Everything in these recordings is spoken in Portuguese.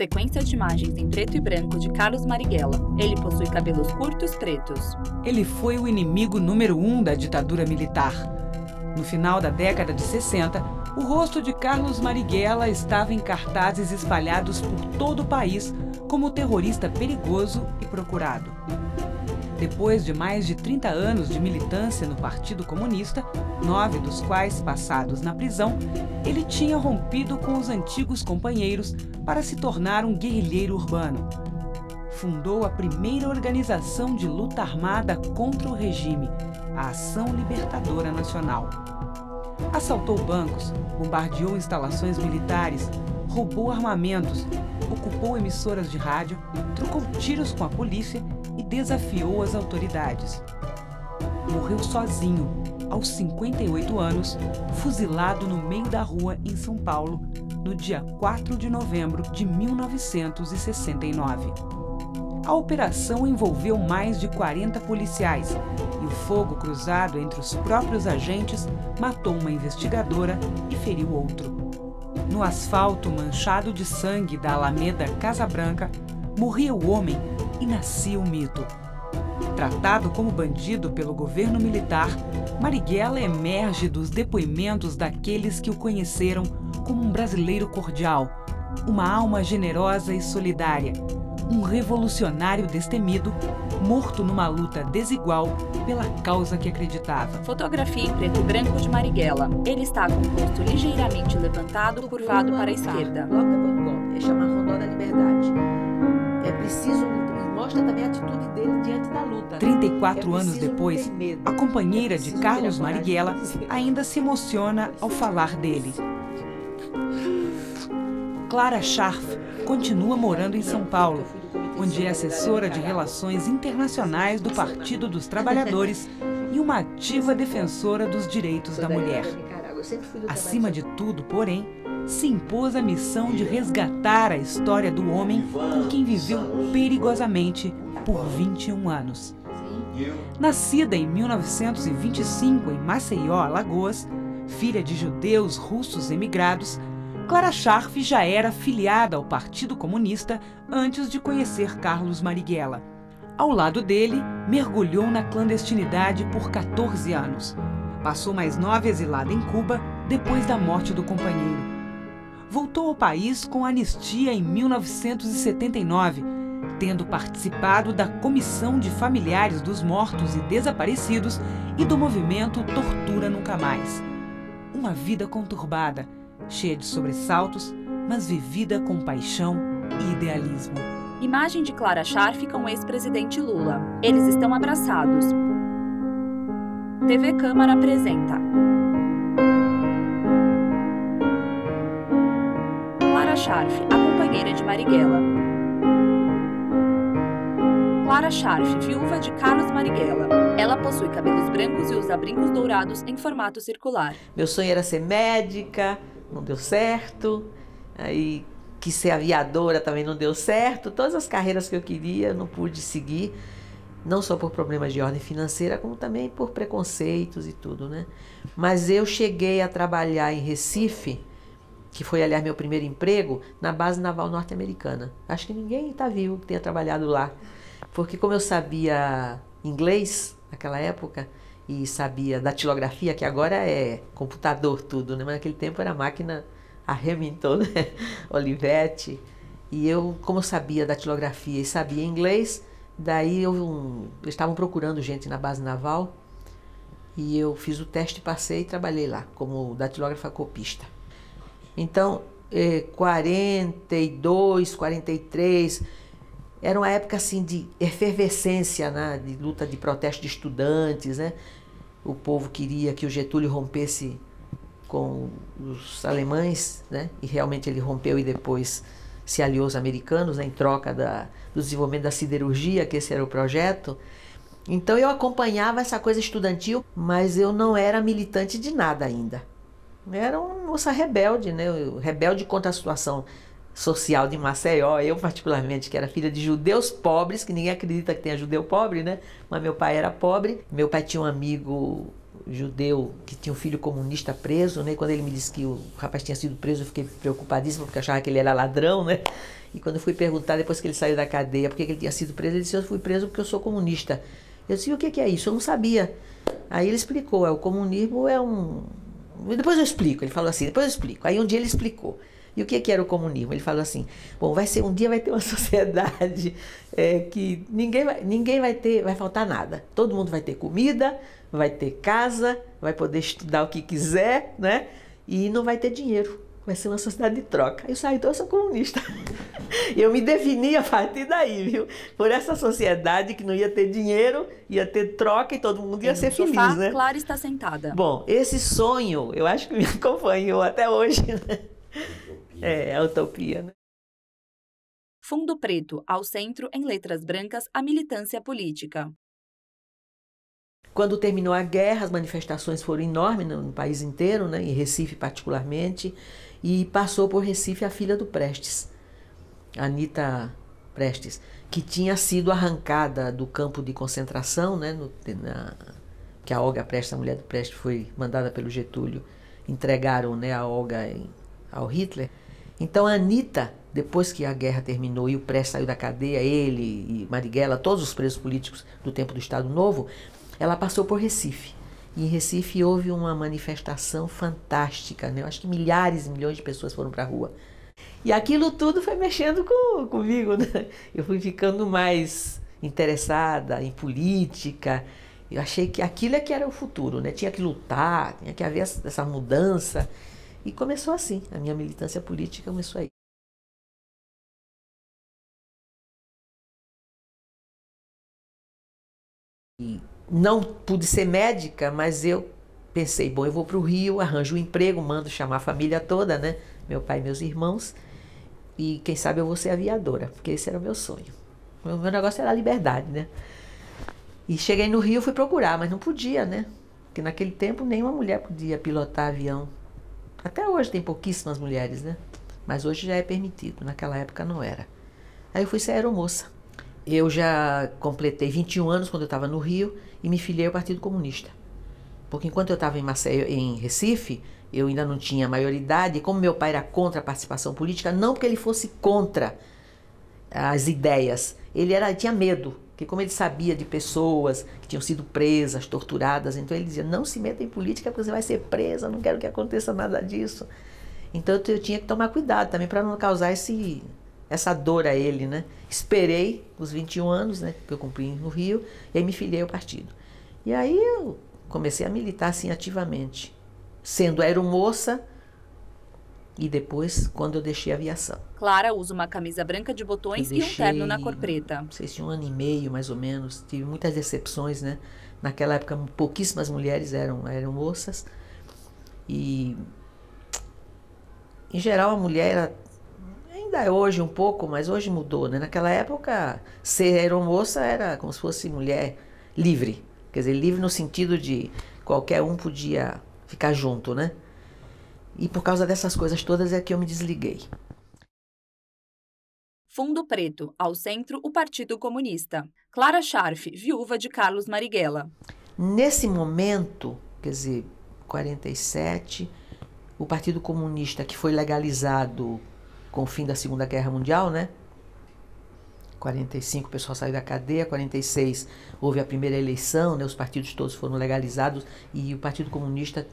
Sequência de imagens em preto e branco de Carlos Marighella. Ele possui cabelos curtos pretos. Ele foi o inimigo número 1 da ditadura militar. No final da década de 60, o rosto de Carlos Marighella estava em cartazes espalhados por todo o país como terrorista perigoso e procurado. Depois de mais de 30 anos de militância no Partido Comunista, 9 dos quais passados na prisão, ele tinha rompido com os antigos companheiros para se tornar um guerrilheiro urbano. Fundou a primeira organização de luta armada contra o regime, a Ação Libertadora Nacional. Assaltou bancos, bombardeou instalações militares, roubou armamentos, ocupou emissoras de rádio, trocou tiros com a polícia e desafiou as autoridades. Morreu sozinho, aos 58 anos, fuzilado no meio da rua em São Paulo, no dia 4 de novembro de 1969. A operação envolveu mais de 40 policiais e o fogo cruzado entre os próprios agentes matou uma investigadora e feriu outro. No asfalto manchado de sangue da Alameda Casa Branca, morria o homem e nascia o mito. Tratado como bandido pelo governo militar, Marighella emerge dos depoimentos daqueles que o conheceram como um brasileiro cordial, uma alma generosa e solidária, um revolucionário destemido, morto numa luta desigual pela causa que acreditava. Fotografia em preto e branco de Marighella. Ele está com o rosto ligeiramente levantado, curvado para a esquerda. Logo depois do golpe, é chamar Rondó da Liberdade. É preciso, mostra também a atitude dele diante da luta. 34 anos depois, a companheira de Carlos Marighella ainda se emociona ao falar dele. Clara Scharf continua morando em São Paulo, onde é assessora de Relações Internacionais do Partido dos Trabalhadores e uma ativa defensora dos direitos da mulher. Acima de tudo, porém, se impôs a missão de resgatar a história do homem com quem viveu perigosamente por 21 anos. Nascida em 1925 em Maceió, Alagoas, filha de judeus russos emigrados, Clara Scharf já era filiada ao Partido Comunista antes de conhecer Carlos Marighella. Ao lado dele, mergulhou na clandestinidade por 14 anos. Passou mais 9 exilada em Cuba depois da morte do companheiro. Voltou ao país com anistia em 1979, tendo participado da Comissão de Familiares dos Mortos e Desaparecidos e do movimento Tortura Nunca Mais. Uma vida conturbada, cheia de sobressaltos, mas vivida com paixão e idealismo. Imagem de Clara Scharf com o ex-presidente Lula. Eles estão abraçados. TV Câmara apresenta. Clara Scharf, a companheira de Marighella. Clara Scharf, viúva de Carlos Marighella. Ela possui cabelos brancos e usa brincos dourados em formato circular. Meu sonho era ser médica, não deu certo. Aí quis ser aviadora, também não deu certo. Todas as carreiras que eu queria, não pude seguir. Não só por problemas de ordem financeira, como também por preconceitos e tudo, né? Mas eu cheguei a trabalhar em Recife, que foi, aliás, meu primeiro emprego, na base naval norte-americana. Acho que ninguém está vivo que tenha trabalhado lá. Porque como eu sabia inglês naquela época, e sabia datilografia, que agora é computador tudo, né? Mas naquele tempo era máquina a Remington, né? Olivetti. E eu, como eu sabia datilografia e sabia inglês, daí eles estavam procurando gente na base naval e eu fiz o teste, passei e trabalhei lá como datilógrafa copista. Então, 42, 43, era uma época assim de efervescência, né? De luta, de protesto de estudantes, né? O povo queria que o Getúlio rompesse com os alemães, né? E realmente ele rompeu e depois se aliou aos americanos, né? Em troca do desenvolvimento da siderurgia, que esse era o projeto. Então eu acompanhava essa coisa estudantil, mas eu não era militante de nada ainda. Eu era uma moça rebelde, né? Rebelde contra a situação social de Maceió. Eu particularmente, que era filha de judeus pobres, que ninguém acredita que tenha judeu pobre, né? Mas meu pai era pobre. Meu pai tinha um amigo judeu que tinha um filho comunista preso, né? Quando ele me disse que o rapaz tinha sido preso, eu fiquei preocupadíssima, porque eu achava que ele era ladrão, né? E quando eu fui perguntar, depois que ele saiu da cadeia, por que ele tinha sido preso, ele disse, eu fui preso porque eu sou comunista. Eu disse, o que é isso? Eu não sabia. Aí ele explicou, o comunismo é um... Depois eu explico, ele falou assim, depois eu explico. Aí um dia ele explicou. E o que era o comunismo? Ele falou assim, bom, um dia vai ter uma sociedade que ninguém vai faltar nada. Todo mundo vai ter comida, vai ter casa, vai poder estudar o que quiser, né? E não vai ter dinheiro. Vai ser uma sociedade de troca. Eu saí, então eu sou comunista. Eu me defini a partir daí, viu? Por essa sociedade que não ia ter dinheiro, ia ter troca e todo mundo ia ser feliz, né? Clara está sentada. Bom, esse sonho, eu acho que me acompanhou até hoje, né? É a utopia, né? Fundo preto, ao centro, em letras brancas, a militância política. Quando terminou a guerra, as manifestações foram enormes no país inteiro, né? Em Recife particularmente, e passou por Recife a filha do Prestes, Anita Prestes, que tinha sido arrancada do campo de concentração, né? Que a Olga Prestes, a mulher do Prestes, foi mandada pelo Getúlio, entregaram, né, a Olga ao Hitler. Então a Anita, depois que a guerra terminou e o Prestes saiu da cadeia, ele e Marighella, todos os presos políticos do tempo do Estado Novo, ela passou por Recife. E em Recife houve uma manifestação fantástica, né? Eu acho que milhares e milhões de pessoas foram para a rua. E aquilo tudo foi mexendo comigo, né? Eu fui ficando mais interessada em política. Eu achei que aquilo é que era o futuro, né? Tinha que lutar, tinha que haver essa mudança. E começou assim, a minha militância política começou aí. E não pude ser médica, mas eu pensei, bom, eu vou para o Rio, arranjo um emprego, mando chamar a família toda, né? Meu pai e meus irmãos. E quem sabe eu vou ser aviadora, porque esse era o meu sonho. O meu negócio era a liberdade, né? E cheguei no Rio, fui procurar, mas não podia, né? Porque naquele tempo nenhuma mulher podia pilotar avião. Até hoje tem pouquíssimas mulheres, né? Mas hoje já é permitido, naquela época não era. Aí eu fui ser aeromoça. Eu já completei 21 anos quando eu estava no Rio e me filiei ao Partido Comunista. Porque enquanto eu estava em Recife, eu ainda não tinha maioridade, e como meu pai era contra a participação política, não porque ele fosse contra as ideias, ele tinha medo, porque como ele sabia de pessoas que tinham sido presas, torturadas, então ele dizia, não se meta em política porque você vai ser presa, não quero que aconteça nada disso. Então eu tinha que tomar cuidado também para não causar essa dor a ele, né? Esperei os 21 anos, né, que eu cumpri no Rio, e aí me filiei ao partido. E aí eu comecei a militar assim ativamente, sendo aeromoça e depois quando eu deixei a aviação. Clara usa uma camisa branca de botões e um terno na cor preta. Não sei se 1 ano e meio, mais ou menos. Tive muitas decepções, né? Naquela época, pouquíssimas mulheres eram moças. E, em geral, a mulher ainda é hoje um pouco, mas hoje mudou, né? Naquela época, ser aeromoça era como se fosse mulher livre. Quer dizer, livre no sentido de qualquer um podia ficar junto, né? E por causa dessas coisas todas é que eu me desliguei. Fundo preto, ao centro, o Partido Comunista. Clara Scharf, viúva de Carlos Marighella. Nesse momento, quer dizer, 47, o Partido Comunista, que foi legalizado com o fim da Segunda Guerra Mundial, né? 45 o pessoal saiu da cadeia, 46 houve a primeira eleição, né? Os partidos todos foram legalizados e o Partido Comunista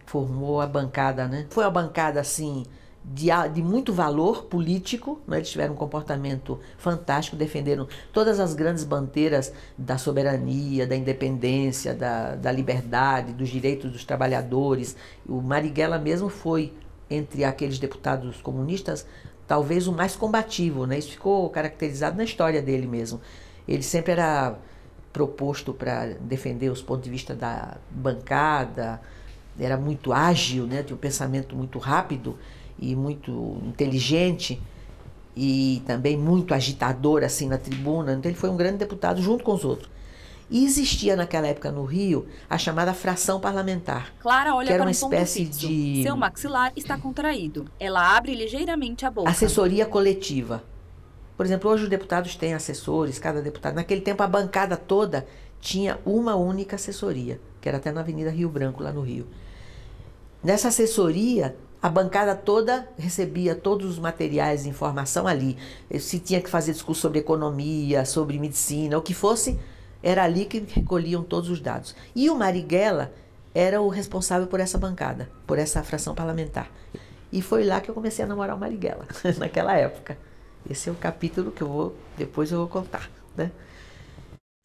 formou a bancada, né? Foi uma bancada, assim, de muito valor político, né? Eles tiveram um comportamento fantástico, defenderam todas as grandes bandeiras da soberania, da independência, da liberdade, dos direitos dos trabalhadores. O Marighella mesmo foi, entre aqueles deputados comunistas, talvez o mais combativo, né? Isso ficou caracterizado na história dele mesmo. Ele sempre era proposto para defender os pontos de vista da bancada, era muito ágil, né? Tinha um pensamento muito rápido e muito inteligente e também muito agitador assim na tribuna. Então ele foi um grande deputado junto com os outros. E existia naquela época no Rio a chamada fração parlamentar. Clara olha que era para uma um ponto espécie fixo. de Seu maxilar está contraído. Ela abre ligeiramente a boca. assessoria coletiva. Por exemplo, hoje os deputados têm assessores, cada deputado. Naquele tempo a bancada toda tinha uma única assessoria, que era até na Avenida Rio Branco, lá no Rio. Nessa assessoria, A bancada toda recebia todos os materiais de informação ali. Se tinha que fazer discurso sobre economia, sobre medicina, o que fosse, era ali que recolhiam todos os dados. E o Marighella era o responsável por essa bancada, por essa fração parlamentar. E foi lá que eu comecei a namorar o Marighella, naquela época. Esse é o capítulo que depois eu vou contar, né?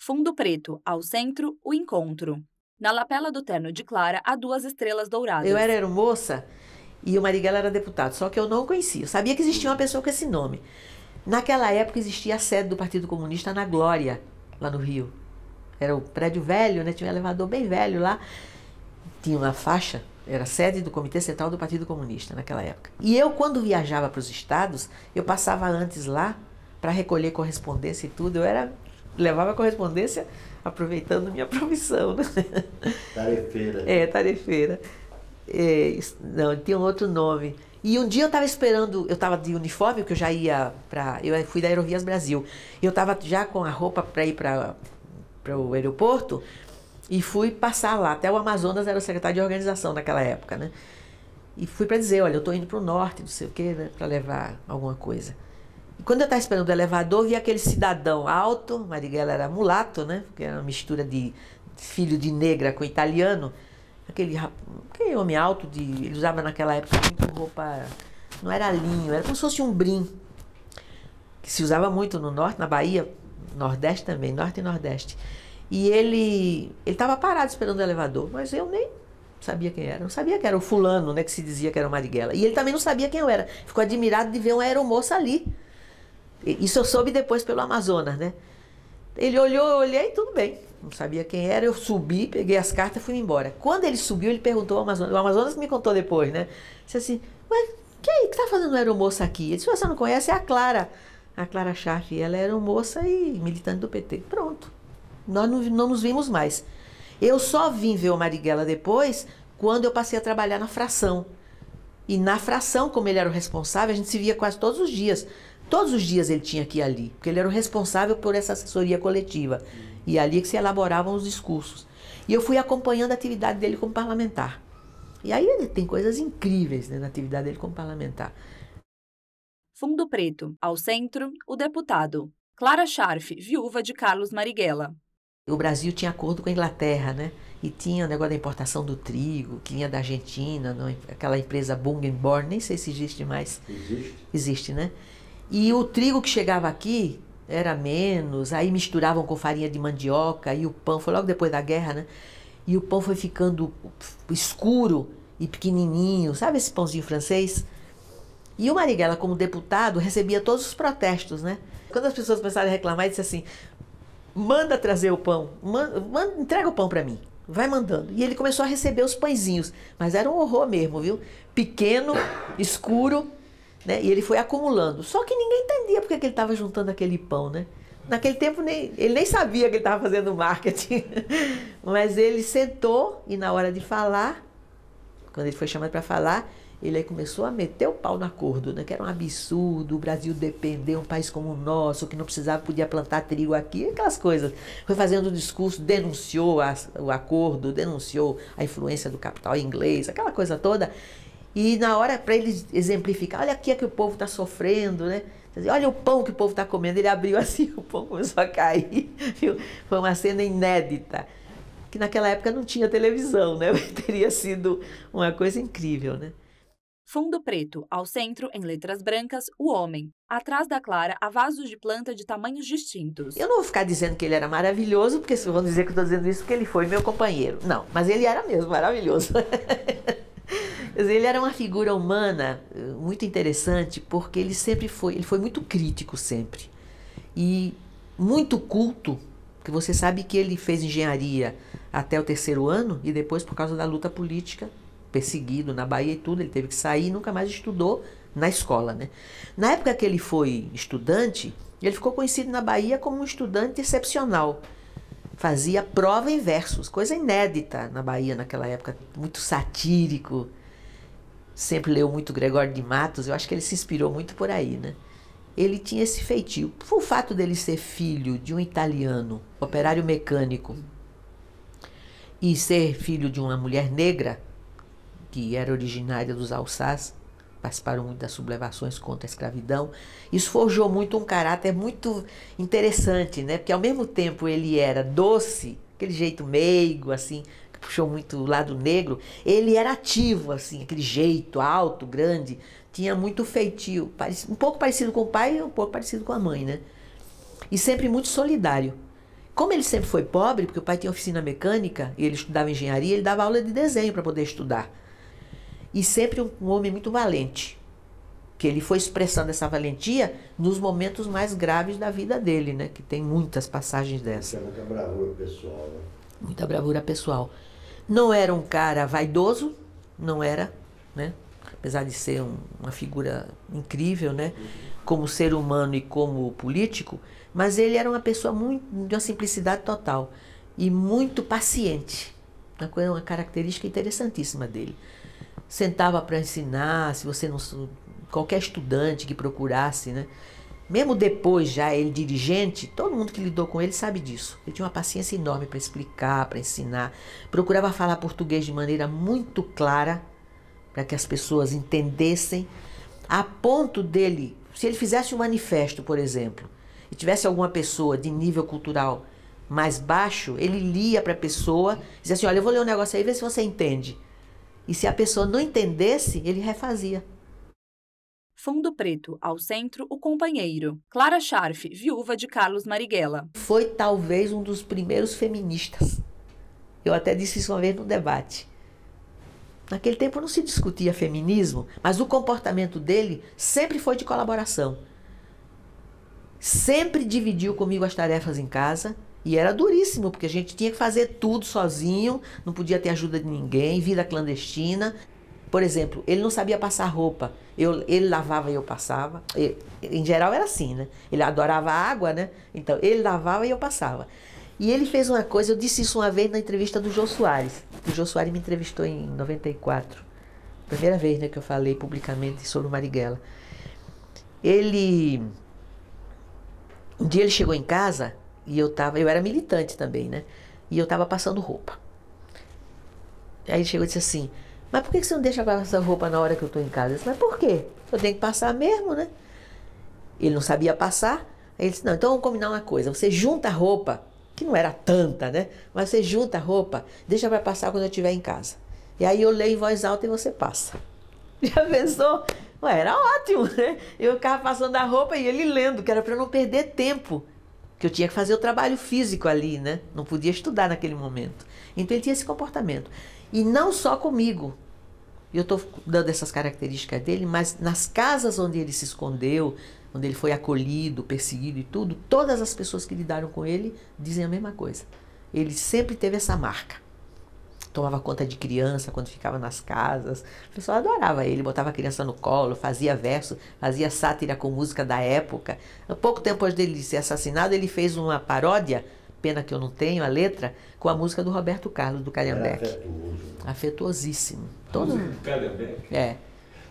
Fundo preto, ao centro, o encontro. Na lapela do terno de Clara há 2 estrelas douradas. Eu era aeromoça e o Marighella era deputado, só que eu não o conhecia. Eu sabia que existia uma pessoa com esse nome. Naquela época existia a sede do Partido Comunista na Glória, lá no Rio. Era o prédio velho, né? Tinha um elevador bem velho lá. Tinha uma faixa, era a sede do Comitê Central do Partido Comunista naquela época. E eu, quando viajava para os estados, eu passava antes lá para recolher correspondência e tudo. Levava correspondência aproveitando minha profissão, né? Tarefeira. Tarefeira. Não, tinha um outro nome. E um dia eu estava esperando, eu estava de uniforme, porque eu já ia para... Eu fui da Aerovias Brasil. Eu estava já com a roupa para ir para o aeroporto e fui passar lá. Até o Amazonas era o secretário de organização naquela época, né? E fui para dizer, olha, eu estou indo para o norte, não sei o quê, né? Para levar alguma coisa. E quando eu estava esperando o elevador, vi aquele cidadão alto, Marighella era mulato, né? Porque era uma mistura de filho de negra com italiano. Aquele homem alto, ele usava naquela época muito roupa, não era linho, era como se fosse um brim, que se usava muito no norte, na Bahia, Nordeste também, Norte e Nordeste. E ele estava parado esperando o elevador, mas eu nem sabia quem era, não sabia que era o fulano, né, que se dizia que era o Marighella. E ele também não sabia quem eu era, ficou admirado de ver uma aeromoça ali. Isso eu soube depois pelo Amazonas, né? Ele olhou, eu olhei, tudo bem. Não sabia quem era, eu subi, peguei as cartas e fui embora. Quando ele subiu, ele perguntou ao Amazonas. O Amazonas me contou depois, né? Disse assim, ué, quem tá fazendo uma aeromoça aqui? Ele disse, você não conhece, é a Clara Scharf. Ela era aeromoça e militante do PT. Pronto. Nós não nos vimos mais. Eu só vim ver o Marighella depois, quando eu passei a trabalhar na fração. E na fração, como ele era o responsável, a gente se via quase todos os dias. Todos os dias ele tinha que ir ali, porque ele era o responsável por essa assessoria coletiva. E ali que se elaboravam os discursos. E eu fui acompanhando a atividade dele como parlamentar. E aí ele tem coisas incríveis, né, na atividade dele como parlamentar. Fundo preto, ao centro, o deputado. Clara Scharf, viúva de Carlos Marighella. O Brasil tinha acordo com a Inglaterra, né? E tinha o negócio da importação do trigo, que vinha da Argentina, aquela empresa Bungenborn, nem sei se existe mais. Existe? Existe, né? E o trigo que chegava aqui era menos, aí misturavam com farinha de mandioca, e o pão, foi logo depois da guerra, né? E o pão foi ficando escuro e pequenininho, sabe esse pãozinho francês? E o Marighella, como deputado, recebia todos os protestos, né? Quando as pessoas começaram a reclamar, ele disse assim, manda trazer o pão, entrega o pão para mim, vai mandando. E ele começou a receber os pãezinhos, mas era um horror mesmo, viu? Pequeno, escuro, né? E ele foi acumulando. Só que ninguém entendia porque que ele estava juntando aquele pão, né? Naquele tempo ele nem sabia que ele estava fazendo marketing. Mas ele sentou e na hora de falar, quando ele foi chamado para falar, ele aí começou a meter o pau no acordo, né? Que era um absurdo, o Brasil depender, um país como o nosso, que não precisava, podia plantar trigo aqui, aquelas coisas. Foi fazendo um discurso, denunciou o acordo, denunciou a influência do capital inglês, aquela coisa toda. E na hora, para ele exemplificar, olha aqui é que o povo está sofrendo, né? Olha o pão que o povo está comendo. Ele abriu assim, o pão começou a cair. Viu? Foi uma cena inédita, que naquela época não tinha televisão, né? Teria sido uma coisa incrível, né? Fundo preto, ao centro, em letras brancas, o homem. Atrás da Clara, há vasos de planta de tamanhos distintos. Eu não vou ficar dizendo que ele era maravilhoso, porque vão dizer que eu estou dizendo isso porque ele foi meu companheiro. Não, mas ele era mesmo maravilhoso. Ele era uma figura humana muito interessante, porque ele foi muito crítico sempre. E muito culto, porque você sabe que ele fez engenharia até o 3º ano, e depois, por causa da luta política, perseguido na Bahia e tudo, ele teve que sair e nunca mais estudou na escola, né? Na época que ele foi estudante, ele ficou conhecido na Bahia como um estudante excepcional. Fazia prova em versos, coisa inédita na Bahia naquela época, muito satírico. Sempre leu muito Gregório de Matos, eu acho que ele se inspirou muito por aí, né? Ele tinha esse feitio. O fato dele ser filho de um italiano, operário mecânico, e ser filho de uma mulher negra, que era originária dos Alçás, participaram muito das sublevações contra a escravidão. Isso forjou muito um caráter muito interessante, né? Porque ao mesmo tempo ele era doce, aquele jeito meigo, assim, que puxou muito o lado negro, ele era ativo, assim, aquele jeito alto, grande, tinha muito feitio, um pouco parecido com o pai e um pouco parecido com a mãe, né? E sempre muito solidário. Como ele sempre foi pobre, porque o pai tinha oficina mecânica e ele estudava engenharia, ele dava aula de desenho para poder estudar. E sempre um homem muito valente, que ele foi expressando essa valentia nos momentos mais graves da vida dele, né? Que tem muitas passagens dessas. Muita bravura pessoal, né? Muita bravura pessoal. Não era um cara vaidoso, não era, né? Apesar de ser uma figura incrível, né? Como ser humano e como político, mas ele era uma pessoa de uma simplicidade total e muito paciente. Uma característica interessantíssima dele. Sentava para ensinar, se você não, qualquer estudante que procurasse, né? Mesmo depois já ele dirigente, todo mundo que lidou com ele sabe disso. Ele tinha uma paciência enorme para explicar, para ensinar. Procurava falar português de maneira muito clara, para que as pessoas entendessem, a ponto dele, se ele fizesse um manifesto, por exemplo, e tivesse alguma pessoa de nível cultural mais baixo, ele lia para a pessoa, dizia assim, olha, eu vou ler um negócio aí, vê se você entende. E se a pessoa não entendesse, ele refazia. Fundo Preto, ao centro, o companheiro. Clara Scharf, viúva de Carlos Marighella. Foi talvez um dos primeiros feministas. Eu até disse isso uma vez no debate. Naquele tempo não se discutia feminismo, mas o comportamento dele sempre foi de colaboração. Sempre dividiu comigo as tarefas em casa. E era duríssimo, porque a gente tinha que fazer tudo sozinho, não podia ter ajuda de ninguém, vida clandestina. Por exemplo, ele não sabia passar roupa. Ele lavava e eu passava. Em geral era assim, né? Ele adorava água, né? Então, ele lavava e eu passava. E ele fez uma coisa, eu disse isso uma vez na entrevista do Jô Soares. O Jô Soares me entrevistou em 94. Primeira vez, né, que eu falei publicamente sobre o Marighella. Um dia ele chegou em casa... E eu era militante também, né? E eu estava passando roupa. Aí ele chegou e disse assim, mas por que você não deixa eu passar roupa na hora que eu estou em casa? Eu disse, mas por quê? Eu tenho que passar mesmo, né? Ele não sabia passar. Aí ele disse, não, então vamos combinar uma coisa. Você junta a roupa, que não era tanta, né? Mas você junta a roupa, deixa para passar quando eu estiver em casa. E aí eu leio em voz alta e você passa. Já pensou? Ué, era ótimo, né? Eu ficava passando a roupa e ele lendo, que era para não perder tempo. Que eu tinha que fazer o trabalho físico ali, né? Não podia estudar naquele momento. Então ele tinha esse comportamento. E não só comigo. Eu estou dando essas características dele, mas nas casas onde ele se escondeu, onde ele foi acolhido, perseguido e tudo, todas as pessoas que lidaram com ele dizem a mesma coisa. Ele sempre teve essa marca. Tomava conta de criança quando ficava nas casas. O pessoal adorava ele, botava a criança no colo, fazia verso, fazia sátira com música da época. Pouco tempo depois dele ser assassinado, ele fez uma paródia, pena que eu não tenho a letra, com a música do Roberto Carlos, do Calhambeque. Afetuosíssimo. Todo mundo. Do Calhambeque? É.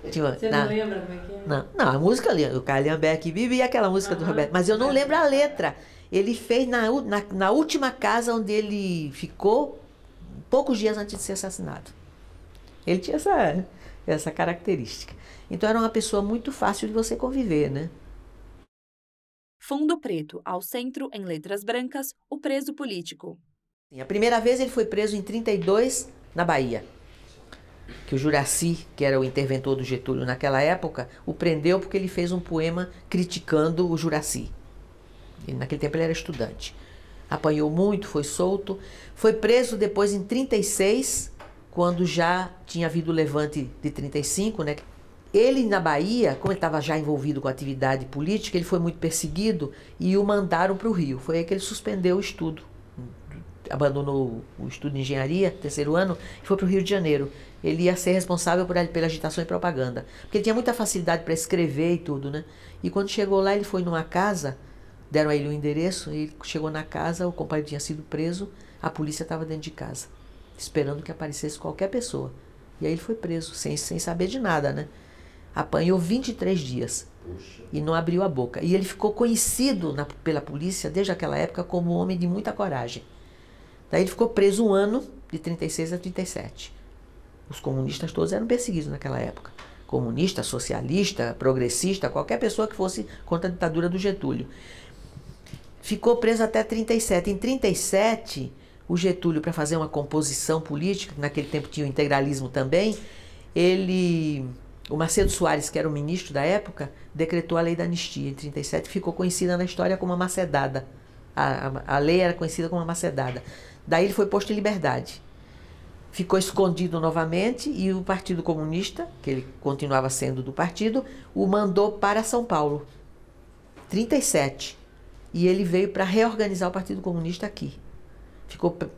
Você não lembra como é que é? Não, a música ali, o Calhambeque vive e aquela música do Roberto, mas eu não lembro a letra. Ele fez na última casa onde ele ficou, poucos dias antes de ser assassinado. Ele tinha essa característica. Então era uma pessoa muito fácil de você conviver, né? Fundo Preto, ao centro, em letras brancas, o preso político. A primeira vez ele foi preso em 32, na Bahia. Que o Juracy, que era o interventor do Getúlio naquela época, o prendeu porque ele fez um poema criticando o Juracy. Naquele tempo ele era estudante. Apanhou muito, foi solto. Foi preso depois em 36, quando já tinha havido o levante de 35, né? Ele na Bahia, como ele estava já envolvido com a atividade política, ele foi muito perseguido e o mandaram para o Rio. Foi aí que ele suspendeu o estudo. Abandonou o estudo de engenharia, terceiro ano, e foi para o Rio de Janeiro. Ele ia ser responsável pela agitação e propaganda. Porque ele tinha muita facilidade para escrever e tudo, né? E quando chegou lá, ele foi numa casa, deram a ele o endereço, e ele chegou na casa, o companheiro tinha sido preso, a polícia estava dentro de casa, esperando que aparecesse qualquer pessoa. E aí ele foi preso, sem saber de nada, né? Apanhou 23 dias. Puxa. E não abriu a boca. E ele ficou conhecido pela polícia, desde aquela época, como um homem de muita coragem. Daí ele ficou preso um ano, de 36 a 37. Os comunistas todos eram perseguidos naquela época. Comunista, socialista, progressista, qualquer pessoa que fosse contra a ditadura do Getúlio. Ficou preso até 37. Em 37, o Getúlio, para fazer uma composição política, que naquele tempo tinha o integralismo também, o Macedo Soares, que era o ministro da época, decretou a lei da anistia em 37, que ficou conhecida na história como a macedada. A lei era conhecida como a macedada. Daí ele foi posto em liberdade. Ficou escondido novamente e o Partido Comunista, que ele continuava sendo do partido, o mandou para São Paulo, 37. E ele veio para reorganizar o Partido Comunista aqui.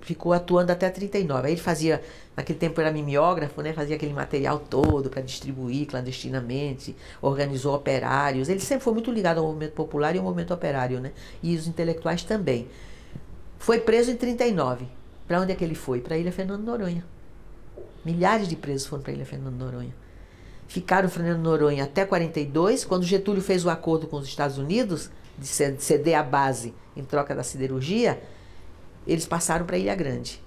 Ficou atuando até 39. Aí ele fazia, naquele tempo era mimeógrafo, né? Fazia aquele material todo para distribuir clandestinamente, organizou operários. Ele sempre foi muito ligado ao movimento popular e ao movimento operário, né? E os intelectuais também. Foi preso em 39. Para onde é que ele foi? Para a Ilha Fernando Noronha. Milhares de presos foram para a Ilha Fernando Noronha. Ficaram em Fernando Noronha até 42, quando Getúlio fez o acordo com os Estados Unidos, de ceder a base em troca da siderurgia, eles passaram para a Ilha Grande.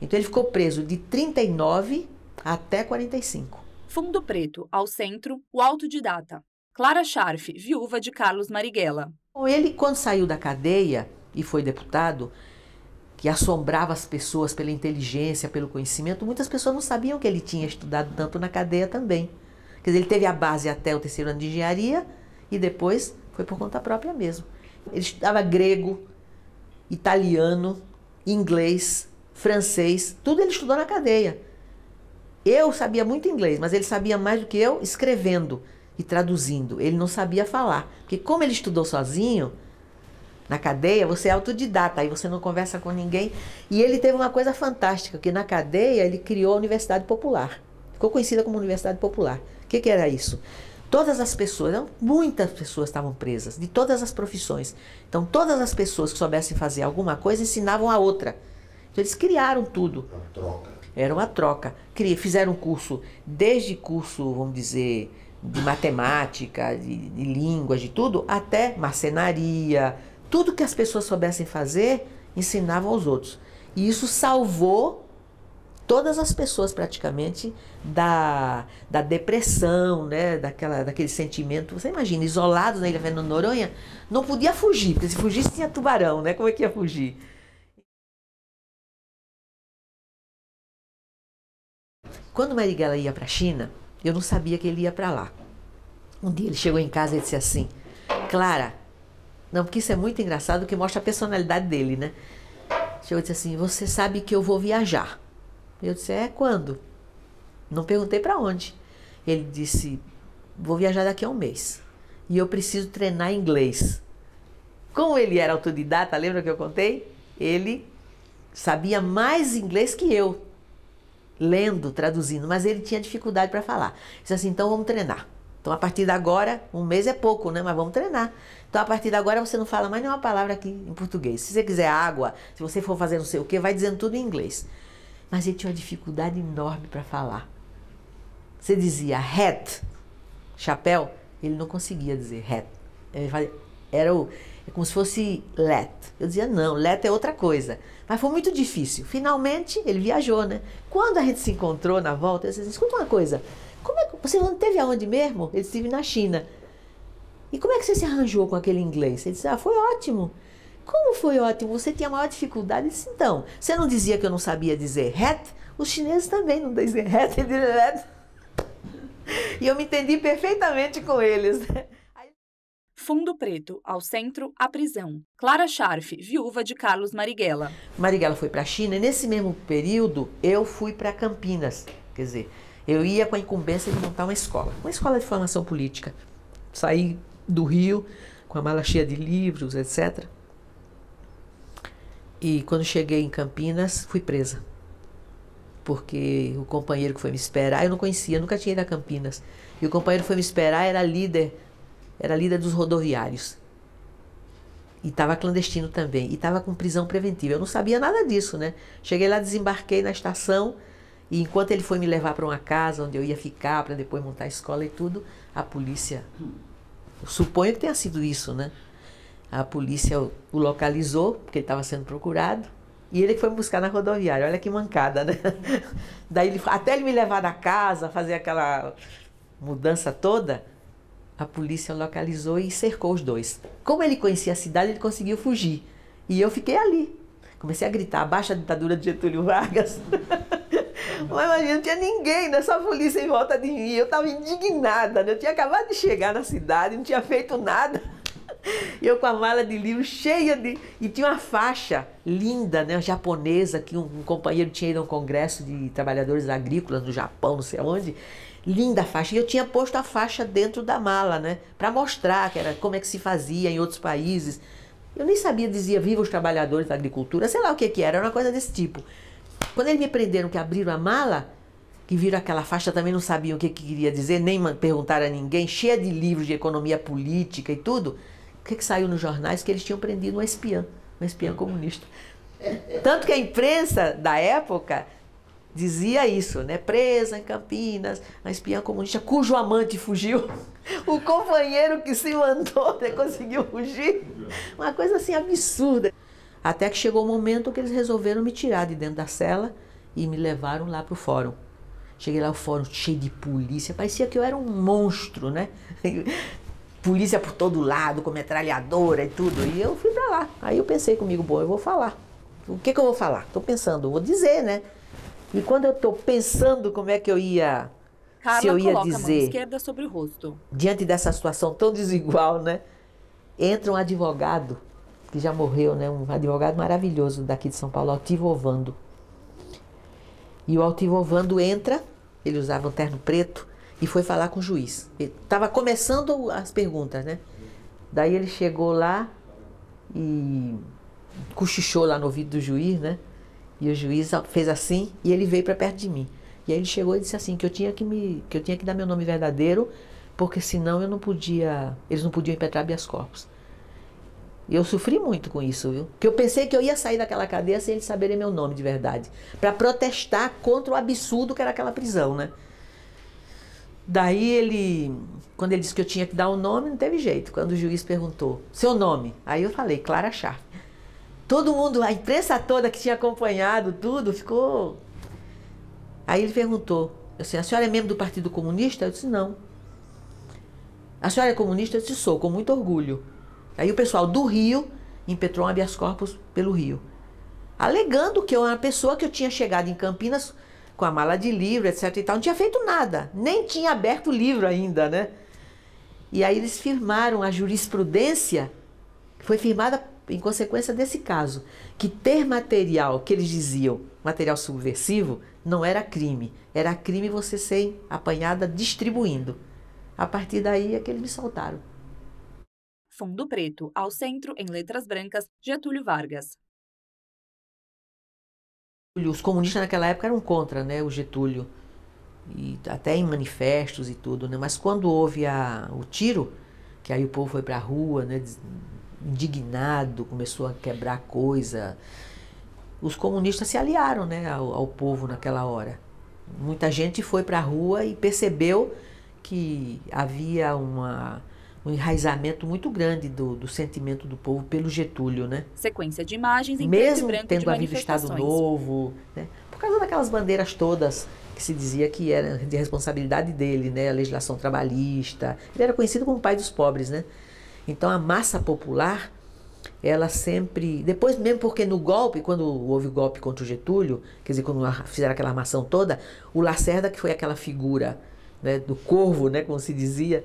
Então ele ficou preso de 39 até 45. Fundo Preto, ao centro, o autodidata. Clara Scharf, viúva de Carlos Marighella. Bom, ele, quando saiu da cadeia e foi deputado, que assombrava as pessoas pela inteligência, pelo conhecimento, muitas pessoas não sabiam que ele tinha estudado tanto na cadeia também. Quer dizer, ele teve a base até o 3º ano de engenharia e depois foi por conta própria mesmo. Ele estudava grego, italiano, inglês, francês, tudo ele estudou na cadeia. Eu sabia muito inglês, mas ele sabia mais do que eu escrevendo e traduzindo. Ele não sabia falar, porque como ele estudou sozinho, na cadeia, você é autodidata, aí você não conversa com ninguém. E ele teve uma coisa fantástica, que na cadeia ele criou a Universidade Popular. Ficou conhecida como Universidade Popular. O que era isso? Todas as pessoas, muitas pessoas estavam presas, de todas as profissões. Então todas as pessoas que soubessem fazer alguma coisa ensinavam a outra. Então eles criaram tudo. Uma troca. Era uma troca. Fizeram curso, desde curso, vamos dizer, de matemática, de línguas, de tudo, até marcenaria. Tudo que as pessoas soubessem fazer, ensinavam aos outros. E isso salvou todas as pessoas praticamente da depressão, né? Daquele sentimento. Você imagina, isolados na Ilha Fernando Noronha, não podia fugir, porque se fugisse tinha tubarão, né? Como é que ia fugir? Quando Marighella ia para a China, eu não sabia que ele ia para lá. Um dia ele chegou em casa e disse assim: Clara, não, porque isso é muito engraçado, que mostra a personalidade dele, né? Chegou e disse assim: você sabe que eu vou viajar. Eu disse: quando? Não perguntei para onde. Ele disse: vou viajar daqui a um mês. E eu preciso treinar inglês. Como ele era autodidata, lembra que eu contei? Ele sabia mais inglês que eu, lendo, traduzindo, mas ele tinha dificuldade para falar. Ele disse assim: então vamos treinar. Então, a partir de agora, um mês é pouco, né? Mas vamos treinar. Então, a partir de agora, você não fala mais nenhuma palavra aqui em português. Se você quiser água, se você for fazer não sei o quê, vai dizendo tudo em inglês. Mas ele tinha uma dificuldade enorme para falar. Você dizia hat, chapéu, ele não conseguia dizer hat. É como se fosse let. Eu dizia: não, let é outra coisa. Mas foi muito difícil. Finalmente, ele viajou, né? Quando a gente se encontrou na volta, eu disse: escuta uma coisa. Você não teve aonde mesmo? Ele esteve na China. E como é que você se arranjou com aquele inglês? Ele disse: foi ótimo. Como foi ótimo? Você tinha maior dificuldade? Eu disse: então, você não dizia que eu não sabia dizer hat? Os chineses também não dizem hat, eles dizem hat. E eu me entendi perfeitamente com eles. Fundo Preto, ao centro, a prisão. Clara Scharf, viúva de Carlos Marighella. Marighella foi para a China e nesse mesmo período eu fui para Campinas. Quer dizer, eu ia com a incumbência de montar uma escola de formação política. Saí do Rio com a mala cheia de livros, etc. E quando cheguei em Campinas, fui presa. Porque o companheiro que foi me esperar, eu não conhecia, nunca tinha ido a Campinas. E o companheiro que foi me esperar era líder dos rodoviários. E estava clandestino também. E estava com prisão preventiva. Eu não sabia nada disso, né? Cheguei lá, desembarquei na estação. E enquanto ele foi me levar para uma casa onde eu ia ficar, para depois montar a escola e tudo, a polícia, eu suponho que tenha sido isso, né? A polícia o localizou, porque ele estava sendo procurado, E ele que foi me buscar na rodoviária, olha que mancada, né? Daí, até ele me levar da casa, fazer aquela mudança toda, a polícia localizou e cercou os dois. Como ele conhecia a cidade, ele conseguiu fugir. E eu fiquei ali. Comecei a gritar, abaixo a ditadura de Getúlio Vargas. Mas imagina, não tinha ninguém, né? Só a polícia em volta de mim. Eu estava indignada, né? Eu tinha acabado de chegar na cidade, não tinha feito nada. Eu com a mala de livro cheia de... E tinha uma faixa linda, né, japonesa, que um companheiro tinha ido a um congresso de trabalhadores agrícolas no Japão, não sei onde. Linda a faixa. E eu tinha posto a faixa dentro da mala, né, para mostrar que era, como é que se fazia em outros países. Eu nem sabia, dizia viva os trabalhadores da agricultura, sei lá o que era uma coisa desse tipo. Quando eles me prenderam, que abriram a mala, que viram aquela faixa, também não sabiam o que queria dizer, nem perguntaram a ninguém, cheia de livros de economia política e tudo. O que saiu nos jornais? Que eles tinham prendido uma espiã comunista. Tanto que a imprensa da época dizia isso, né? Presa em Campinas, a espiã comunista cujo amante fugiu. O companheiro que se mandou, né, conseguiu fugir. Uma coisa assim absurda. Até que chegou o momento que eles resolveram me tirar de dentro da cela e me levaram lá para o fórum. Cheguei lá, o fórum cheio de polícia, parecia que eu era um monstro, né? Polícia por todo lado, com metralhadora e tudo. E eu fui pra lá. Aí eu pensei comigo, bom, eu vou falar. O que eu vou falar? Tô pensando, vou dizer, né? E quando eu tô pensando como é que eu ia... Carla se eu ia coloca a mão dizer... esquerda sobre o rosto. Diante dessa situação tão desigual, né? Entra um advogado, que já morreu, né? Um advogado maravilhoso daqui de São Paulo, Altivo Ovando. E o Altivo Ovando entra, ele usava um terno preto, e foi falar com o juiz. Estava começando as perguntas, né? Daí ele chegou lá e cochichou lá no ouvido do juiz, né? E o juiz fez assim e ele veio para perto de mim. E aí ele chegou e disse assim, que eu tinha que dar meu nome verdadeiro, porque senão eu não podia, eles não podiam impetrar habeas corpus. E eu sofri muito com isso, viu? Porque eu pensei que eu ia sair daquela cadeia sem eles saberem meu nome de verdade, para protestar contra o absurdo que era aquela prisão, né? Daí ele, quando ele disse que eu tinha que dar o nome, não teve jeito. Quando o juiz perguntou, seu nome? Aí eu falei, Clara Scharf. Todo mundo, a imprensa toda que tinha acompanhado tudo, ficou... Aí ele perguntou, assim, a senhora é membro do Partido Comunista? Eu disse, não. A senhora é comunista? Eu disse, sou, com muito orgulho. Aí o pessoal do Rio impetrou um habeas corpus pelo Rio, alegando que eu era uma pessoa que eu tinha chegado em Campinas com a mala de livro, etc e tal, não tinha feito nada, nem tinha aberto o livro ainda, né? E aí eles firmaram a jurisprudência, que foi firmada em consequência desse caso, que ter material, que eles diziam, material subversivo, não era crime. Era crime você ser apanhada distribuindo. A partir daí é que eles me soltaram. Fundo preto, ao centro, em letras brancas, Getúlio Vargas. Os comunistas naquela época eram contra, né, o Getúlio, e até em manifestos e tudo, né? Mas quando houve o tiro, que aí o povo foi para a rua, né, indignado, começou a quebrar coisa, os comunistas se aliaram, né, ao povo naquela hora. Muita gente foi para a rua e percebeu que havia um enraizamento muito grande do sentimento do povo pelo Getúlio, né? Sequência de imagens em preto e mesmo branco tendo de havido Estado Novo, né? Por causa daquelas bandeiras todas que se dizia que era de responsabilidade dele, né? A legislação trabalhista. Ele era conhecido como o pai dos pobres, né? Então a massa popular, ela sempre... Depois mesmo porque no golpe, quando houve o golpe contra o Getúlio, quer dizer, quando fizeram aquela armação toda, o Lacerda, que foi aquela figura, né, do corvo, né, como se dizia,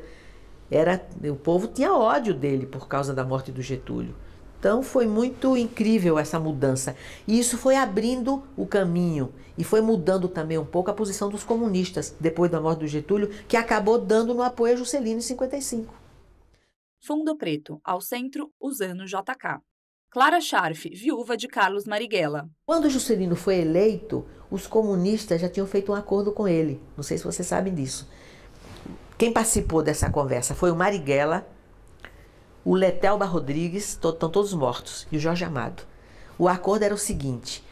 o povo tinha ódio dele por causa da morte do Getúlio. Então foi muito incrível essa mudança. E isso foi abrindo o caminho e foi mudando também um pouco a posição dos comunistas depois da morte do Getúlio, que acabou dando no apoio a Juscelino em 55. Fundo preto, ao centro, Usano JK. Clara Scharf, viúva de Carlos Marighella. Quando o Juscelino foi eleito, os comunistas já tinham feito um acordo com ele. Não sei se vocês sabem disso. Quem participou dessa conversa foi o Marighella, o Letelba Rodrigues, estão todos mortos, e o Jorge Amado. O acordo era o seguinte,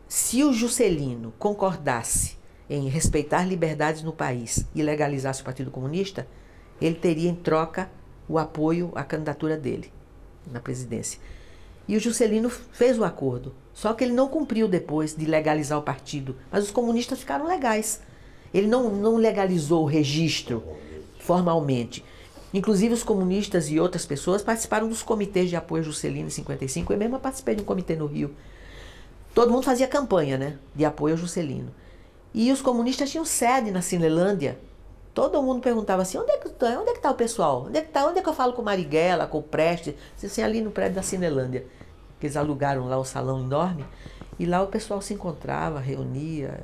se o Juscelino concordasse em respeitar liberdades no país e legalizasse o Partido Comunista, ele teria em troca o apoio à candidatura dele na presidência. E o Juscelino fez o acordo. Só que ele não cumpriu depois de legalizar o partido. Mas os comunistas ficaram legais. Ele não legalizou o registro formalmente. Inclusive os comunistas e outras pessoas participaram dos comitês de apoio a Juscelino em 55. Eu mesma participei de um comitê no Rio. Todo mundo fazia campanha, né, de apoio a Juscelino. E os comunistas tinham sede na Cinelândia. Todo mundo perguntava assim, onde é que está o pessoal? Onde é que eu falo com o Marighella, com o Prestes? Assim, ali no prédio da Cinelândia, que eles alugaram lá o salão enorme, e lá o pessoal se encontrava, reunia,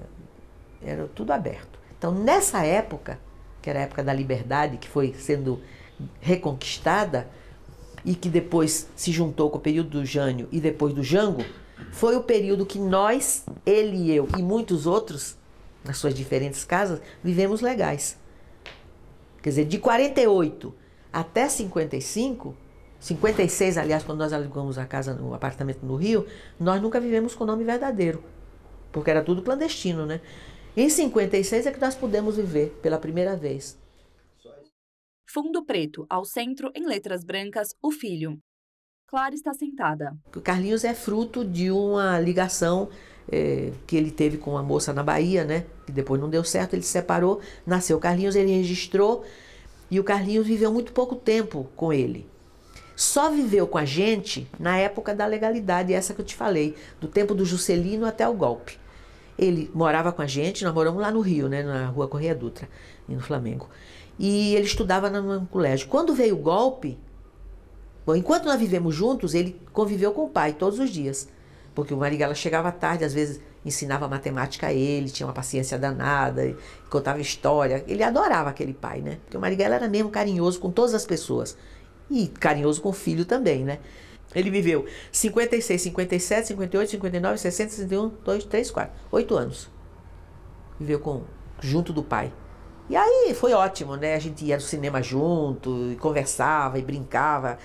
era tudo aberto. Então, nessa época, que era a época da liberdade, que foi sendo reconquistada, e que depois se juntou com o período do Jânio e depois do Jango, foi o período que nós, ele e eu, e muitos outros, nas suas diferentes casas, vivemos legais. Quer dizer, de 48 até 55, 56, aliás, quando nós alugamos a casa, no apartamento no Rio, nós nunca vivemos com o nome verdadeiro, porque era tudo clandestino, né? Em 56 é que nós pudemos viver pela primeira vez. Fundo preto, ao centro, em letras brancas, o filho. Clara está sentada. O Carlinhos é fruto de uma ligação que ele teve com uma moça na Bahia, né? Que depois não deu certo, ele se separou, nasceu o Carlinhos, ele registrou e o Carlinhos viveu muito pouco tempo com ele. Só viveu com a gente na época da legalidade, essa que eu te falei, do tempo do Juscelino até o golpe. Ele morava com a gente, nós moramos lá no Rio, né? Na rua Correia Dutra, no Flamengo. E ele estudava no colégio. Quando veio o golpe, bom, enquanto nós vivemos juntos, ele conviveu com o pai todos os dias. Porque o Marighella chegava tarde, às vezes ensinava matemática a ele, tinha uma paciência danada, contava história. Ele adorava aquele pai, né? Porque o Marighella era mesmo carinhoso com todas as pessoas. E carinhoso com o filho também, né? Ele viveu 56, 57, 58, 59, 60, 61, 2, 3, 4. 8 anos. Viveu junto do pai. E aí foi ótimo, né? A gente ia no cinema junto, e conversava e brincava.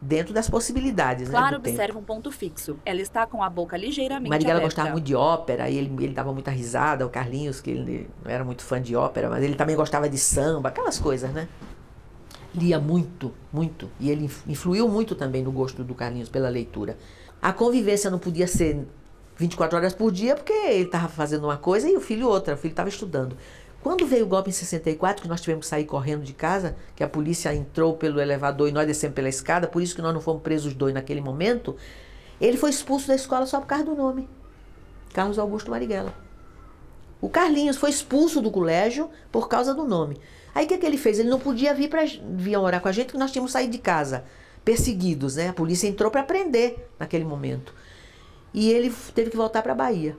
Dentro das possibilidades, Clara, né, observa um ponto fixo. Ela está com a boca ligeiramente Marighella aberta. gostava muito de ópera, e ele dava muita risada, o Carlinhos, que ele não era muito fã de ópera, mas ele também gostava de samba, aquelas coisas, né? Lia muito, muito. E ele influiu muito também no gosto do Carlinhos pela leitura. A convivência não podia ser 24 horas por dia, porque ele estava fazendo uma coisa e o filho outra, o filho estava estudando. Quando veio o golpe em 64, que nós tivemos que sair correndo de casa, que a polícia entrou pelo elevador e nós descemos pela escada, por isso que nós não fomos presos os dois naquele momento, ele foi expulso da escola só por causa do nome. Carlos Augusto Marighella. O Carlinhos foi expulso do colégio por causa do nome. Aí o que ele fez? Ele não podia vir morar com a gente, porque nós tínhamos saído de casa, perseguidos, né? A polícia entrou para prender naquele momento. E ele teve que voltar para a Bahia.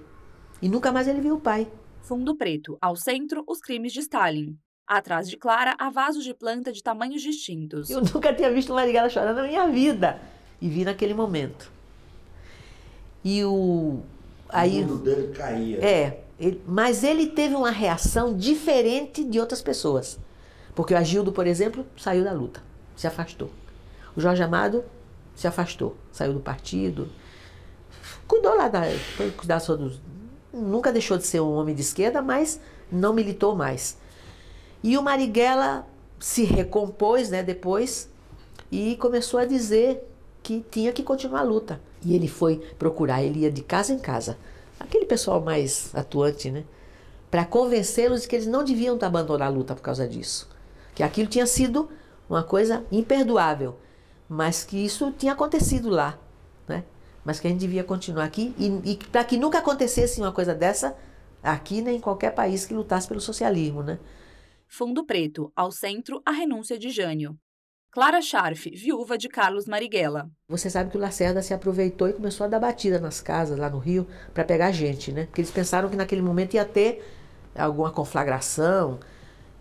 E nunca mais ele viu o pai. Fundo preto, ao centro, os crimes de Stalin. Atrás de Clara, há vasos de planta de tamanhos distintos. Eu nunca tinha visto o Marighella chorar na minha vida. E vi naquele momento. E o mundo dele caía. Mas ele teve uma reação diferente de outras pessoas. Porque o Agildo, por exemplo, saiu da luta, se afastou. O Jorge Amado se afastou, saiu do partido. Cuidou lá, foi cuidar só dos... Nunca deixou de ser um homem de esquerda, mas não militou mais. E o Marighella se recompôs, né, depois e começou a dizer que tinha que continuar a luta. E ele foi procurar, ele ia de casa em casa, aquele pessoal mais atuante, né, para convencê-los de que eles não deviam abandonar a luta por causa disso. Que aquilo tinha sido uma coisa imperdoável, mas que isso tinha acontecido lá, né? Mas que a gente devia continuar aqui e para que nunca acontecesse uma coisa dessa aqui nem em qualquer país que lutasse pelo socialismo, né? Fundo preto, ao centro, a renúncia de Jânio. Clara Scharf, viúva de Carlos Marighella. Você sabe que o Lacerda se aproveitou e começou a dar batida nas casas lá no Rio para pegar gente, né? Porque eles pensaram que naquele momento ia ter alguma conflagração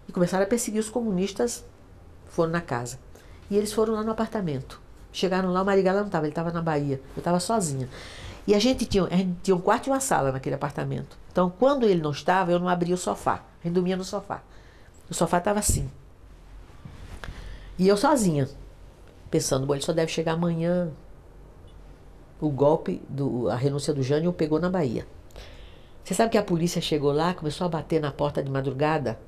e começaram a perseguir os comunistas, foram na casa. E eles foram lá no apartamento. Chegaram lá, o Marighella não estava, ele estava na Bahia. Eu estava sozinha. E a gente tinha um quarto e uma sala naquele apartamento. Então, quando ele não estava, eu não abria o sofá. A gente dormia no sofá. O sofá estava assim. E eu sozinha, pensando, bom, ele só deve chegar amanhã. O golpe, a renúncia do Jânio o pegou na Bahia. Você sabe que a polícia chegou lá, começou a bater na porta de madrugada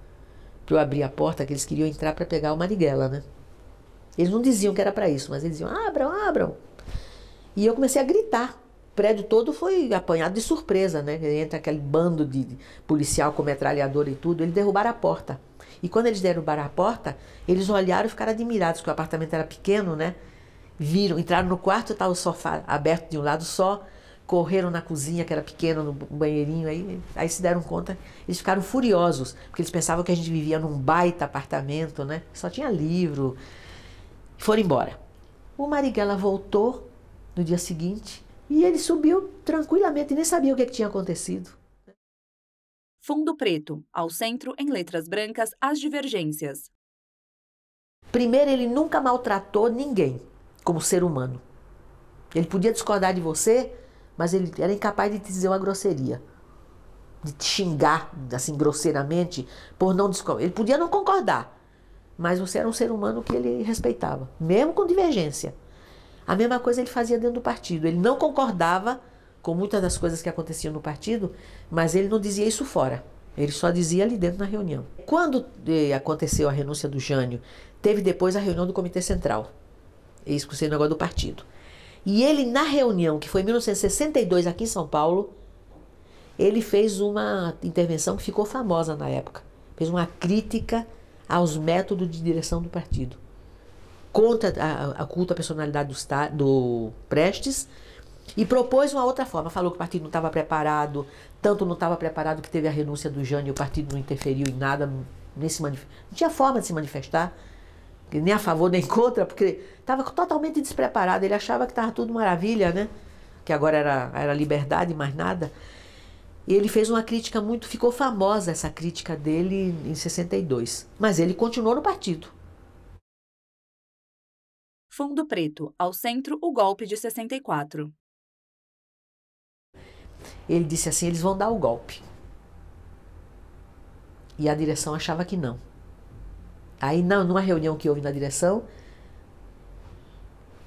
para eu abrir a porta, que eles queriam entrar para pegar o Marighella, né? Eles não diziam que era para isso, mas eles diziam, abram, abram. E eu comecei a gritar. O prédio todo foi apanhado de surpresa, né? Entra aquele bando de policial com metralhadora e tudo, eles derrubaram a porta. E quando eles derrubaram a porta, eles olharam e ficaram admirados, porque o apartamento era pequeno, né? Viram, entraram no quarto, estava o sofá aberto de um lado só, correram na cozinha, que era pequena, no banheirinho, aí se deram conta, eles ficaram furiosos, porque eles pensavam que a gente vivia num baita apartamento, né? Só tinha livro. E foram embora. O Marighella voltou no dia seguinte e ele subiu tranquilamente, nem sabia o que tinha acontecido. Fundo preto, ao centro, em letras brancas, as divergências. Primeiro, ele nunca maltratou ninguém como ser humano. Ele podia discordar de você, mas ele era incapaz de te dizer uma grosseria, de te xingar assim grosseiramente por não discordar. Ele podia não concordar, mas você era um ser humano que ele respeitava, mesmo com divergência. A mesma coisa ele fazia dentro do partido. Ele não concordava com muitas das coisas que aconteciam no partido, mas ele não dizia isso fora. Ele só dizia ali dentro na reunião. Quando aconteceu a renúncia do Jânio, teve depois a reunião do Comitê Central. Isso que o negócio do partido. E ele, na reunião, que foi em 1962 aqui em São Paulo, ele fez uma intervenção que ficou famosa na época. Fez uma crítica aos métodos de direção do partido. Contra a culto à personalidade do Prestes, e propôs uma outra forma. Falou que o partido não estava preparado, tanto não estava preparado que teve a renúncia do Jânio e o partido não interferiu em nada, não tinha forma de se manifestar, nem a favor nem contra, porque estava totalmente despreparado. Ele achava que estava tudo maravilha, né? Que agora era liberdade, mais nada. E ele fez uma crítica ficou famosa essa crítica dele em 62. Mas ele continuou no partido. Fundo preto, ao centro, o golpe de 64. Ele disse assim, eles vão dar o golpe. E a direção achava que não. Aí, numa reunião que houve na direção,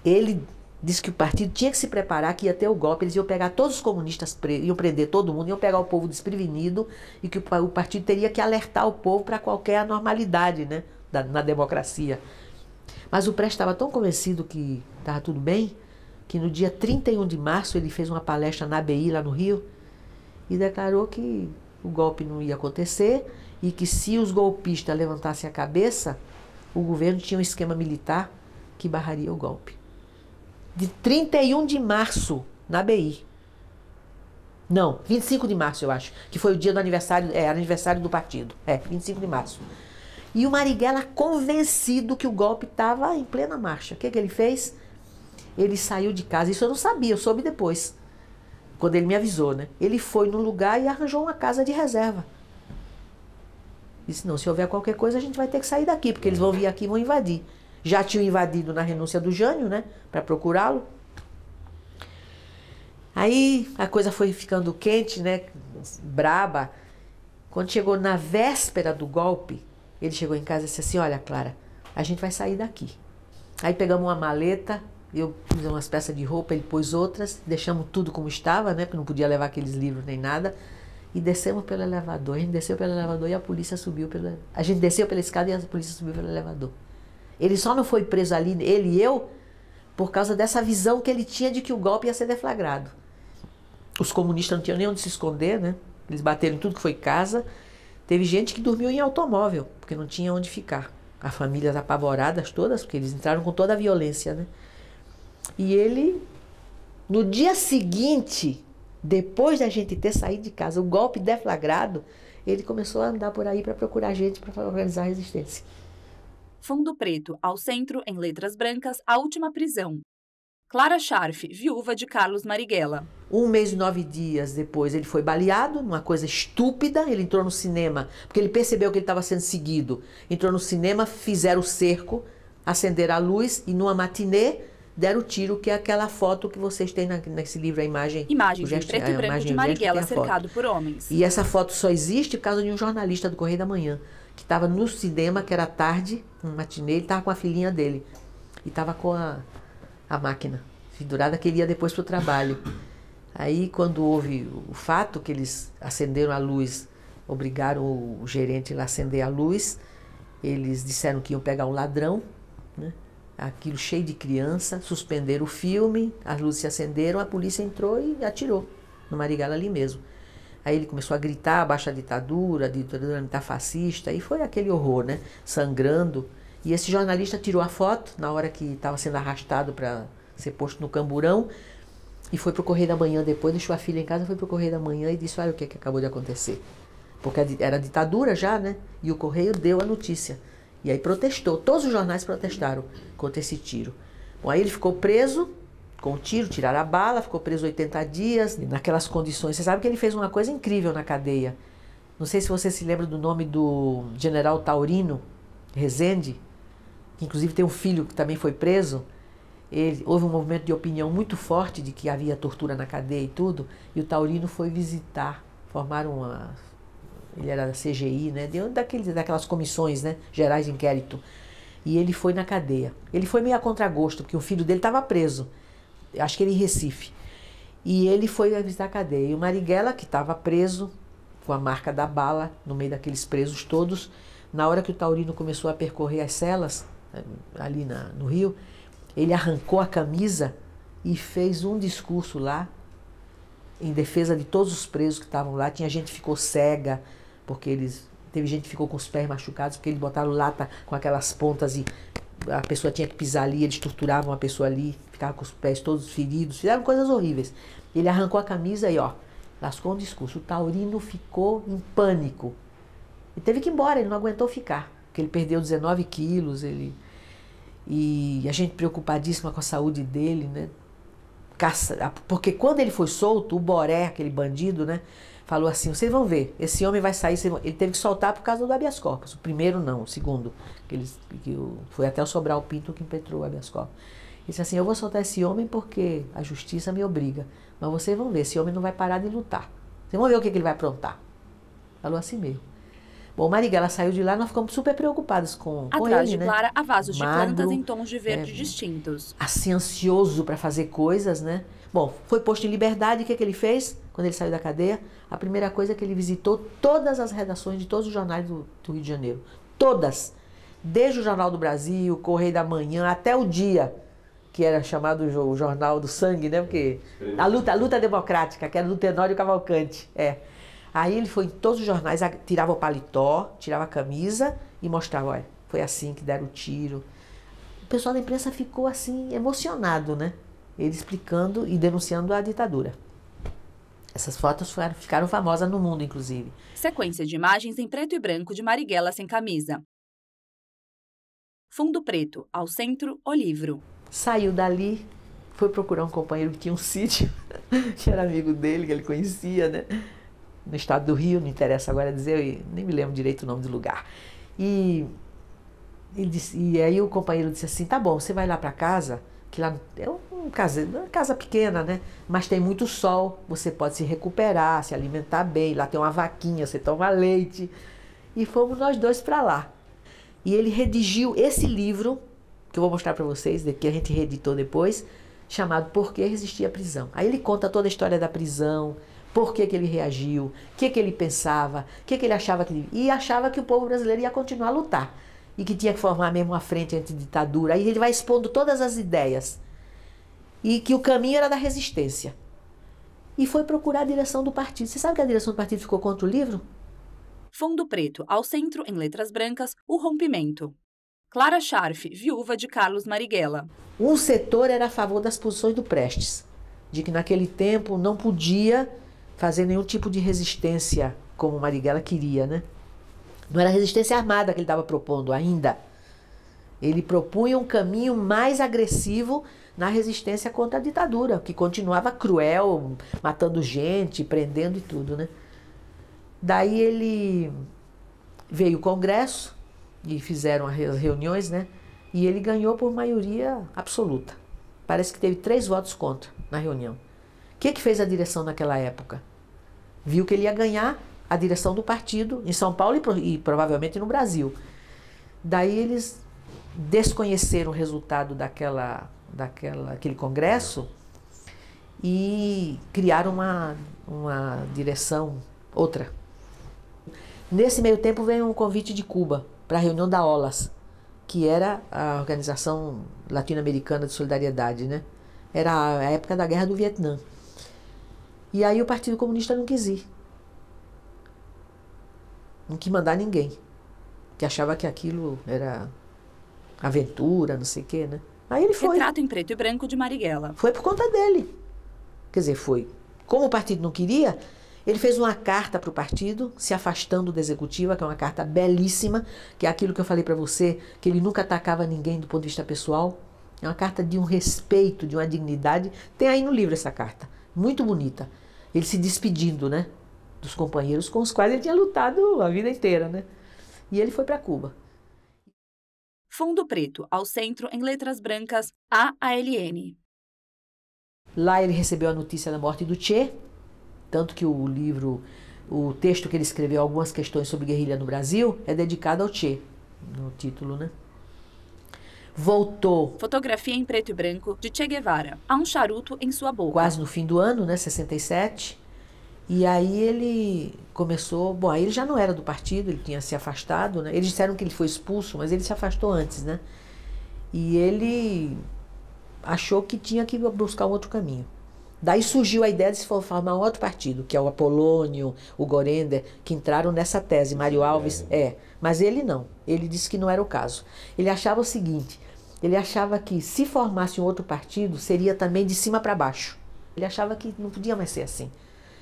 ele disse que o partido tinha que se preparar, que ia ter o golpe, eles iam pegar todos os comunistas, iam prender todo mundo, iam pegar o povo desprevenido e que o partido teria que alertar o povo para qualquer anormalidade, né, na democracia. Mas o Prestes estava tão convencido que estava tudo bem, que no dia 31 de março ele fez uma palestra na ABI, lá no Rio, e declarou que o golpe não ia acontecer e que se os golpistas levantassem a cabeça, o governo tinha um esquema militar que barraria o golpe. De 31 de março, na ABI. Não, 25 de março, eu acho, que foi o dia do aniversário, aniversário do partido. 25 de março. E o Marighella convencido que o golpe estava em plena marcha. O que ele fez? Ele saiu de casa, isso eu não sabia, eu soube depois, quando ele me avisou, né? Ele foi no lugar e arranjou uma casa de reserva. Disse, não, se houver qualquer coisa a gente vai ter que sair daqui, porque eles vão vir aqui e vão invadir. Já tinham invadido na renúncia do Jânio, né? Para procurá-lo. Aí a coisa foi ficando quente, né? Braba. Quando chegou na véspera do golpe, ele chegou em casa e disse assim, olha, Clara, a gente vai sair daqui. Aí pegamos uma maleta, eu pus umas peças de roupa, ele pôs outras, deixamos tudo como estava, né? Porque não podia levar aqueles livros nem nada. E descemos pelo elevador. A gente desceu pelo elevador e a polícia subiu pelo... A gente desceu pela escada e a polícia subiu pelo elevador. Ele só não foi preso ali, ele e eu, por causa dessa visão que ele tinha de que o golpe ia ser deflagrado. Os comunistas não tinham nem onde se esconder, né? Eles bateram em tudo que foi casa. Teve gente que dormiu em automóvel, porque não tinha onde ficar. As famílias apavoradas todas, porque eles entraram com toda a violência, né? E ele, no dia seguinte, depois da gente ter saído de casa, o golpe deflagrado, ele começou a andar por aí para procurar gente para organizar a resistência. Fundo preto, ao centro, em letras brancas, a última prisão. Clara Scharf, viúva de Carlos Marighella. 1 mês e 9 dias depois ele foi baleado, numa coisa estúpida. Ele entrou no cinema, porque ele percebeu que ele estava sendo seguido. Entrou no cinema, fizeram o cerco, acenderam a luz e numa matinê deram o tiro, que é aquela foto que vocês têm nesse livro, a imagem... Imagens em preto e branco de Marighella cercado por homens. E essa foto só existe por causa de um jornalista do Correio da Manhã, que estava no cinema, que era tarde, um matinê, ele estava com a filhinha dele. E estava com a máquina pendurada, que ele ia depois para o trabalho. Aí, quando houve o fato, que eles acenderam a luz, obrigaram o gerente a acender a luz, eles disseram que iam pegar um ladrão, né? aquilo cheio de criança, suspenderam o filme, as luzes se acenderam, a polícia entrou e atirou no Marighella ali mesmo. Aí ele começou a gritar, abaixo a ditadura tá fascista, e foi aquele horror, né? Sangrando. E esse jornalista tirou a foto na hora que estava sendo arrastado para ser posto no camburão e foi pro Correio da Manhã depois, deixou a filha em casa, foi pro Correio da Manhã e disse, olha o que acabou de acontecer. Porque era ditadura já, né? E o Correio deu a notícia. E aí protestou, todos os jornais protestaram contra esse tiro. Bom, aí ele ficou preso com o tiro, tiraram a bala, ficou preso 80 dias, naquelas condições. Você sabe que ele fez uma coisa incrível na cadeia. Não sei se você se lembra do nome do general Taurino Rezende, que inclusive tem um filho que também foi preso. Houve um movimento de opinião muito forte de que havia tortura na cadeia e tudo, e o Taurino foi visitar, formaram uma... Ele era da CGI, né, daquelas comissões, né, gerais de inquérito, e ele foi na cadeia. Ele foi meio a contragosto, porque o filho dele estava preso, acho que ele em Recife, e ele foi visitar a cadeia. E o Marighella, que estava preso, com a marca da bala, no meio daqueles presos todos, na hora que o Taurino começou a percorrer as celas, ali no Rio, ele arrancou a camisa e fez um discurso lá, em defesa de todos os presos que estavam lá. Tinha gente que ficou cega, porque teve gente que ficou com os pés machucados, porque eles botaram lata com aquelas pontas e a pessoa tinha que pisar ali, eles torturavam a pessoa ali, ficava com os pés todos feridos, fizeram coisas horríveis. Ele arrancou a camisa e, ó, lascou um discurso. O Taurino ficou em pânico. E teve que ir embora, ele não aguentou ficar, porque ele perdeu 19 quilos, e a gente preocupadíssima com a saúde dele, né? Porque quando ele foi solto, o Boré, aquele bandido, né, falou assim, vocês vão ver, esse homem vai sair, ele teve que soltar por causa do habeas corpus, o primeiro não, o segundo, foi até o Sobral Pinto que impetrou o habeas corpus. Ele disse assim, eu vou soltar esse homem porque a justiça me obriga, mas vocês vão ver, esse homem não vai parar de lutar, vocês vão ver o que ele vai aprontar. Falou assim mesmo. Bom, o Marighella saiu de lá, nós ficamos super preocupados com Atrás ele, de Clara, há vasos de magro, plantas em tons de verde distintos. assim, ansioso para fazer coisas, né? Bom, foi posto em liberdade, o que ele fez quando ele saiu da cadeia? A primeira coisa é que ele visitou todas as redações de todos os jornais do Rio de Janeiro. Todas. Desde o Jornal do Brasil, Correio da Manhã, até o Dia, que era chamado o Jornal do Sangue, né? Porque a luta democrática, que era do Tenório Cavalcante, Aí ele foi em todos os jornais, tirava o paletó, tirava a camisa e mostrava, olha, foi assim que deram o tiro. O pessoal da imprensa ficou assim, emocionado, né? Ele explicando e denunciando a ditadura. Essas fotos ficaram famosas no mundo, inclusive. Sequência de imagens em preto e branco de Marighella sem camisa. Fundo preto, ao centro, o livro. Saiu dali, foi procurar um companheiro que tinha um sítio, que era amigo dele, que ele conhecia, né? No estado do Rio, não interessa agora dizer, eu nem me lembro direito o nome do lugar. E aí o companheiro disse assim, tá bom, você vai lá para casa, que lá é uma casa pequena, né? Mas tem muito sol, você pode se recuperar, se alimentar bem, lá tem uma vaquinha, você toma leite. E fomos nós dois para lá. E ele redigiu esse livro, que eu vou mostrar para vocês, que a gente reeditou depois, chamado Por que Resistir à Prisão. Aí ele conta toda a história da prisão, por que ele reagiu, o que ele pensava, o que ele achava e achava que o povo brasileiro ia continuar a lutar e que tinha que formar mesmo uma frente anti-ditadura. Aí ele vai expondo todas as ideias e que o caminho era da resistência. E foi procurar a direção do partido. Você sabe que a direção do partido ficou contra o livro? Fundo preto, ao centro, em letras brancas, o rompimento. Clara Scharf, viúva de Carlos Marighella. Um setor era a favor das posições do Prestes, de que naquele tempo não podia fazer nenhum tipo de resistência como o Marighella queria, né? Não era resistência armada que ele estava propondo ainda. Ele propunha um caminho mais agressivo na resistência contra a ditadura, que continuava cruel, matando gente, prendendo e tudo, né? Daí ele veio ao Congresso e fizeram as reuniões, né? E ele ganhou por maioria absoluta. Parece que teve 3 votos contra na reunião. O que fez a direção naquela época? Viu que ele ia ganhar a direção do partido em São Paulo e provavelmente no Brasil. Daí eles desconheceram o resultado daquele congresso e criaram uma direção outra. Nesse meio tempo veio um convite de Cuba para a reunião da OLAS, que era a Organização Latino-Americana de Solidariedade, né? Era a época da Guerra do Vietnã. E aí o Partido Comunista não quis ir. Não quis mandar ninguém. Que achava que aquilo era aventura, não sei o quê, né? Aí ele foi. Retrato em preto e branco de Marighella. Foi por conta dele. Quer dizer, foi. Como o partido não queria, ele fez uma carta para o partido, se afastando da executiva, que é uma carta belíssima, que é aquilo que eu falei para você, que ele nunca atacava ninguém do ponto de vista pessoal. É uma carta de um respeito, de uma dignidade. Tem aí no livro essa carta, muito bonita. Ele se despedindo, né, dos companheiros com os quais ele tinha lutado a vida inteira, né? E ele foi para Cuba. Fundo preto, ao centro, em letras brancas, AALN. Lá ele recebeu a notícia da morte do Che, tanto que o livro, o texto que ele escreveu, algumas questões sobre guerrilha no Brasil, é dedicado ao Che, no título, né? Voltou. Fotografia em preto e branco de Che Guevara. Há um charuto em sua boca. Quase no fim do ano, né, 67. E aí ele começou... Bom, aí ele já não era do partido, ele tinha se afastado, né? Eles disseram que ele foi expulso, mas ele se afastou antes, né? E ele achou que tinha que buscar um outro caminho. Daí surgiu a ideia de se formar um outro partido, que é o Apolônio, o Gorender, que entraram nessa tese. Mário Alves, mas ele não. Ele disse que não era o caso. Ele achava o seguinte, ele achava que se formasse um outro partido, seria também de cima para baixo. Ele achava que não podia mais ser assim.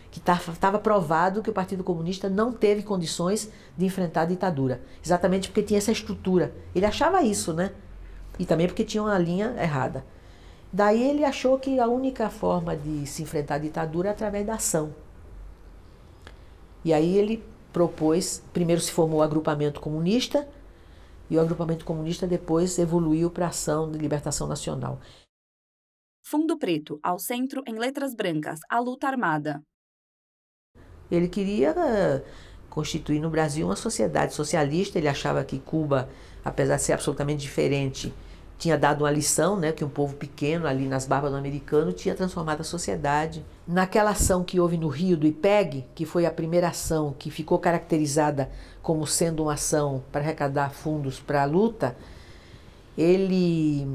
Que estava provado que o Partido Comunista não teve condições de enfrentar a ditadura. Exatamente porque tinha essa estrutura. Ele achava isso, né? E também porque tinha uma linha errada. Daí ele achou que a única forma de se enfrentar a ditadura é através da ação. E aí ele propôs, primeiro se formou o agrupamento comunista, e o agrupamento comunista depois evoluiu para a Ação de Libertação Nacional. Fundo preto, ao centro, em letras brancas, a luta armada. Ele queria constituir no Brasil uma sociedade socialista. Ele achava que Cuba, apesar de ser absolutamente diferente, tinha dado uma lição, né, que um povo pequeno ali nas barbas do americano tinha transformado a sociedade. Naquela ação que houve no Rio do IPEG, que foi a primeira ação que ficou caracterizada como sendo uma ação para arrecadar fundos para a luta, e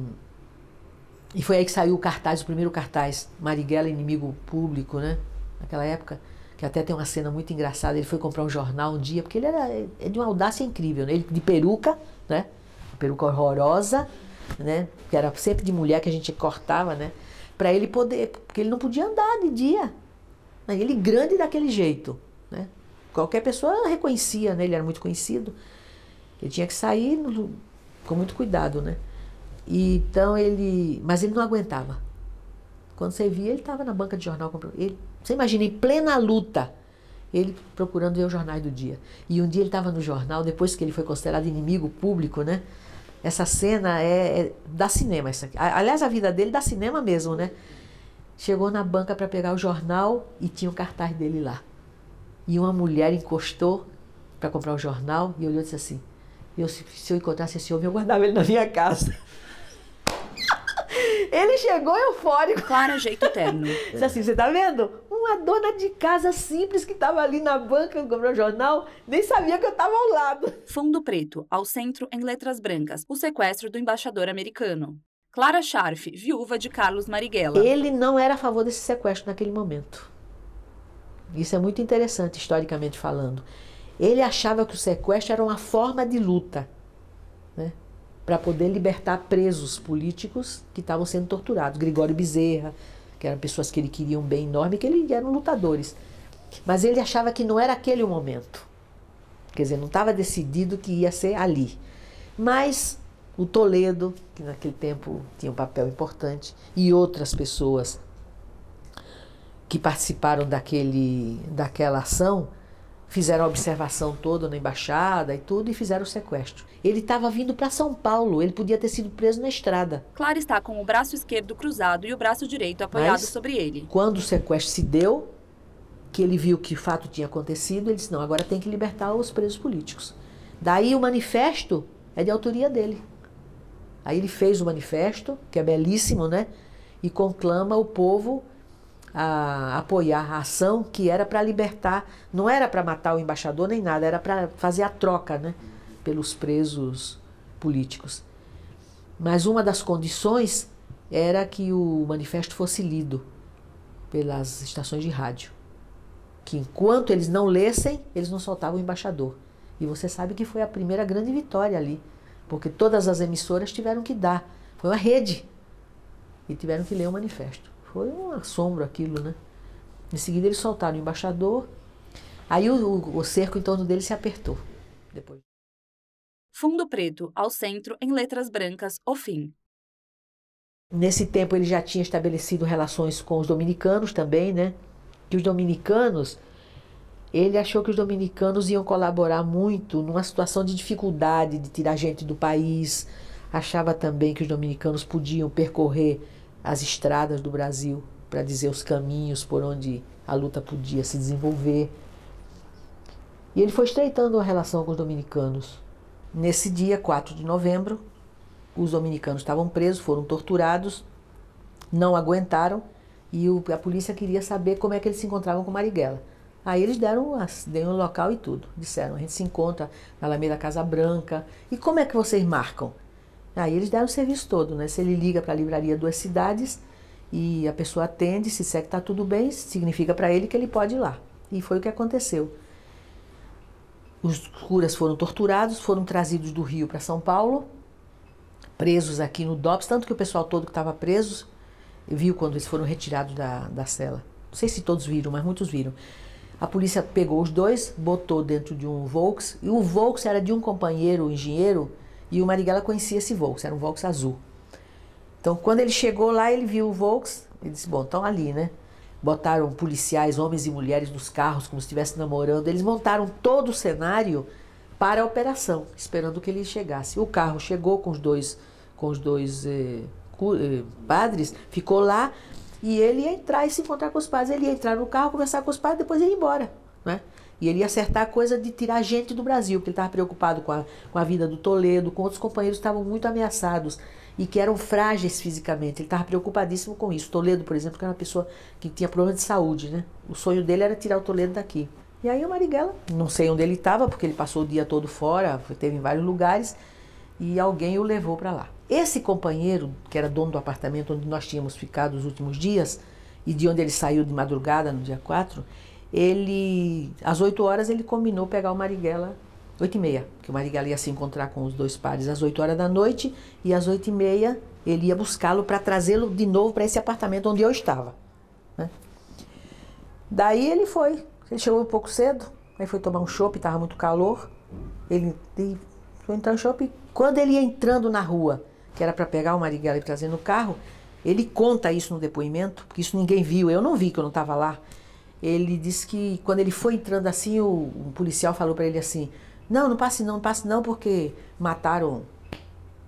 foi aí que saiu o cartaz, o primeiro cartaz, Marighella, inimigo público, né, naquela época, que até tem uma cena muito engraçada. Ele foi comprar um jornal um dia, porque ele é de uma audácia incrível, né? Ele de peruca, né, peruca horrorosa, né, que era sempre de mulher que a gente cortava, né, para ele poder, porque ele não podia andar de dia, ele grande daquele jeito, né, qualquer pessoa reconhecia, né, ele era muito conhecido, ele tinha que sair com muito cuidado, né, e então mas ele não aguentava. Quando você via, ele estava na banca de jornal, você imagina, em plena luta, ele procurando ver os jornais do dia. E um dia ele estava no jornal, depois que ele foi considerado inimigo público, né? Essa cena dá cinema, essa aqui. Aliás, a vida dele dá cinema mesmo, né? Chegou na banca para pegar o jornal e tinha o cartaz dele lá. E uma mulher encostou para comprar o jornal e olhou e disse assim, se eu encontrasse esse homem, eu guardava ele na minha casa. Ele chegou eufórico. Clara jeito terno. Disse assim, você tá vendo? Uma dona de casa simples que estava ali na banca comprando jornal, nem sabia que eu estava ao lado. Fundo preto, ao centro, em letras brancas, o sequestro do embaixador americano. Clara Scharf, viúva de Carlos Marighella. Ele não era a favor desse sequestro naquele momento. Isso é muito interessante, historicamente falando. Ele achava que o sequestro era uma forma de luta, né, para poder libertar presos políticos que estavam sendo torturados. Gregório Bezerra, que eram pessoas que ele queria um bem enorme, que ele eram lutadores. Mas ele achava que não era aquele o momento. Quer dizer, não estava decidido que ia ser ali. Mas o Toledo, que naquele tempo tinha um papel importante, e outras pessoas que participaram daquela ação, fizeram a observação toda na embaixada e tudo, e fizeram o sequestro. Ele estava vindo para São Paulo, ele podia ter sido preso na estrada. Clara está com o braço esquerdo cruzado e o braço direito apoiado sobre ele. Quando o sequestro se deu, que ele viu que o fato tinha acontecido, ele disse, não, agora tem que libertar os presos políticos. Daí o manifesto é de autoria dele. Aí ele fez o manifesto, que é belíssimo, né? E conclama o povo a apoiar a ação que era para libertar, não era para matar o embaixador nem nada, era para fazer a troca, né, pelos presos políticos. Mas uma das condições era que o manifesto fosse lido pelas estações de rádio. Que enquanto eles não lessem, eles não soltavam o embaixador. E você sabe que foi a primeira grande vitória ali, porque todas as emissoras tiveram que dar. Foi uma rede. E tiveram que ler o manifesto. Foi um assombro aquilo, né? Em seguida eles soltaram o embaixador, aí o cerco em torno dele se apertou. Depois. Fundo preto, ao centro, em letras brancas, o fim. Nesse tempo ele já tinha estabelecido relações com os dominicanos também, né? Que os dominicanos, ele achou que os dominicanos iam colaborar muito numa situação de dificuldade de tirar gente do país. Achava também que os dominicanos podiam percorrer as estradas do Brasil para dizer os caminhos por onde a luta podia se desenvolver. E ele foi estreitando a relação com os dominicanos. Nesse dia, 4 de novembro, os dominicanos estavam presos, foram torturados, não aguentaram, e a polícia queria saber como é que eles se encontravam com Marighella. Aí eles deram o local e tudo. Disseram, a gente se encontra na Alameda Casa Branca. E como é que vocês marcam? Aí eles deram o serviço todo, né? Se ele liga para a livraria Duas Cidades e a pessoa atende, se disser que está tudo bem, significa para ele que ele pode ir lá. E foi o que aconteceu. Os curas foram torturados, foram trazidos do Rio para São Paulo, presos aqui no DOPS, tanto que o pessoal todo que estava preso viu quando eles foram retirados da cela. Não sei se todos viram, mas muitos viram. A polícia pegou os dois, botou dentro de um Volks, e o Volks era de um companheiro, um engenheiro, e o Marighella conhecia esse Volks, era um Volks azul. Então, quando ele chegou lá, ele viu o Volks, ele disse, bom, estão ali, né? Botaram policiais, homens e mulheres nos carros, como se estivessem namorando. Eles montaram todo o cenário para a operação, esperando que ele chegasse. O carro chegou com os dois padres, ficou lá, e ele ia entrar e se encontrar com os padres. Ele ia entrar no carro, conversar com os padres, depois ia embora, né? E ele ia acertar a coisa de tirar gente do Brasil, porque ele estava preocupado com a vida do Toledo, com outros companheiros que estavam muito ameaçados e que eram frágeis fisicamente. Ele estava preocupadíssimo com isso. Toledo, por exemplo, que era uma pessoa que tinha problema de saúde, né? O sonho dele era tirar o Toledo daqui. E aí o Marighella, não sei onde ele estava, porque ele passou o dia todo fora, esteve em vários lugares, e alguém o levou para lá. Esse companheiro, que era dono do apartamento onde nós tínhamos ficado os últimos dias, e de onde ele saiu de madrugada, no dia 4, às 8 horas, ele combinou pegar o Marighella, 8h30, que o Marighella ia se encontrar com os dois pares às 8 horas da noite, e às 8h30 ele ia buscá-lo para trazê-lo de novo para esse apartamento onde eu estava, né? Daí ele chegou um pouco cedo, aí foi tomar um chopp, estava muito calor, ele foi entrar no chopp, quando ele ia entrando na rua, que era para pegar o Marighella e trazer no carro, ele conta isso no depoimento, porque isso ninguém viu, eu não vi, que eu não estava lá. Ele disse que quando ele foi entrando assim, o policial falou para ele assim, não passe não, porque mataram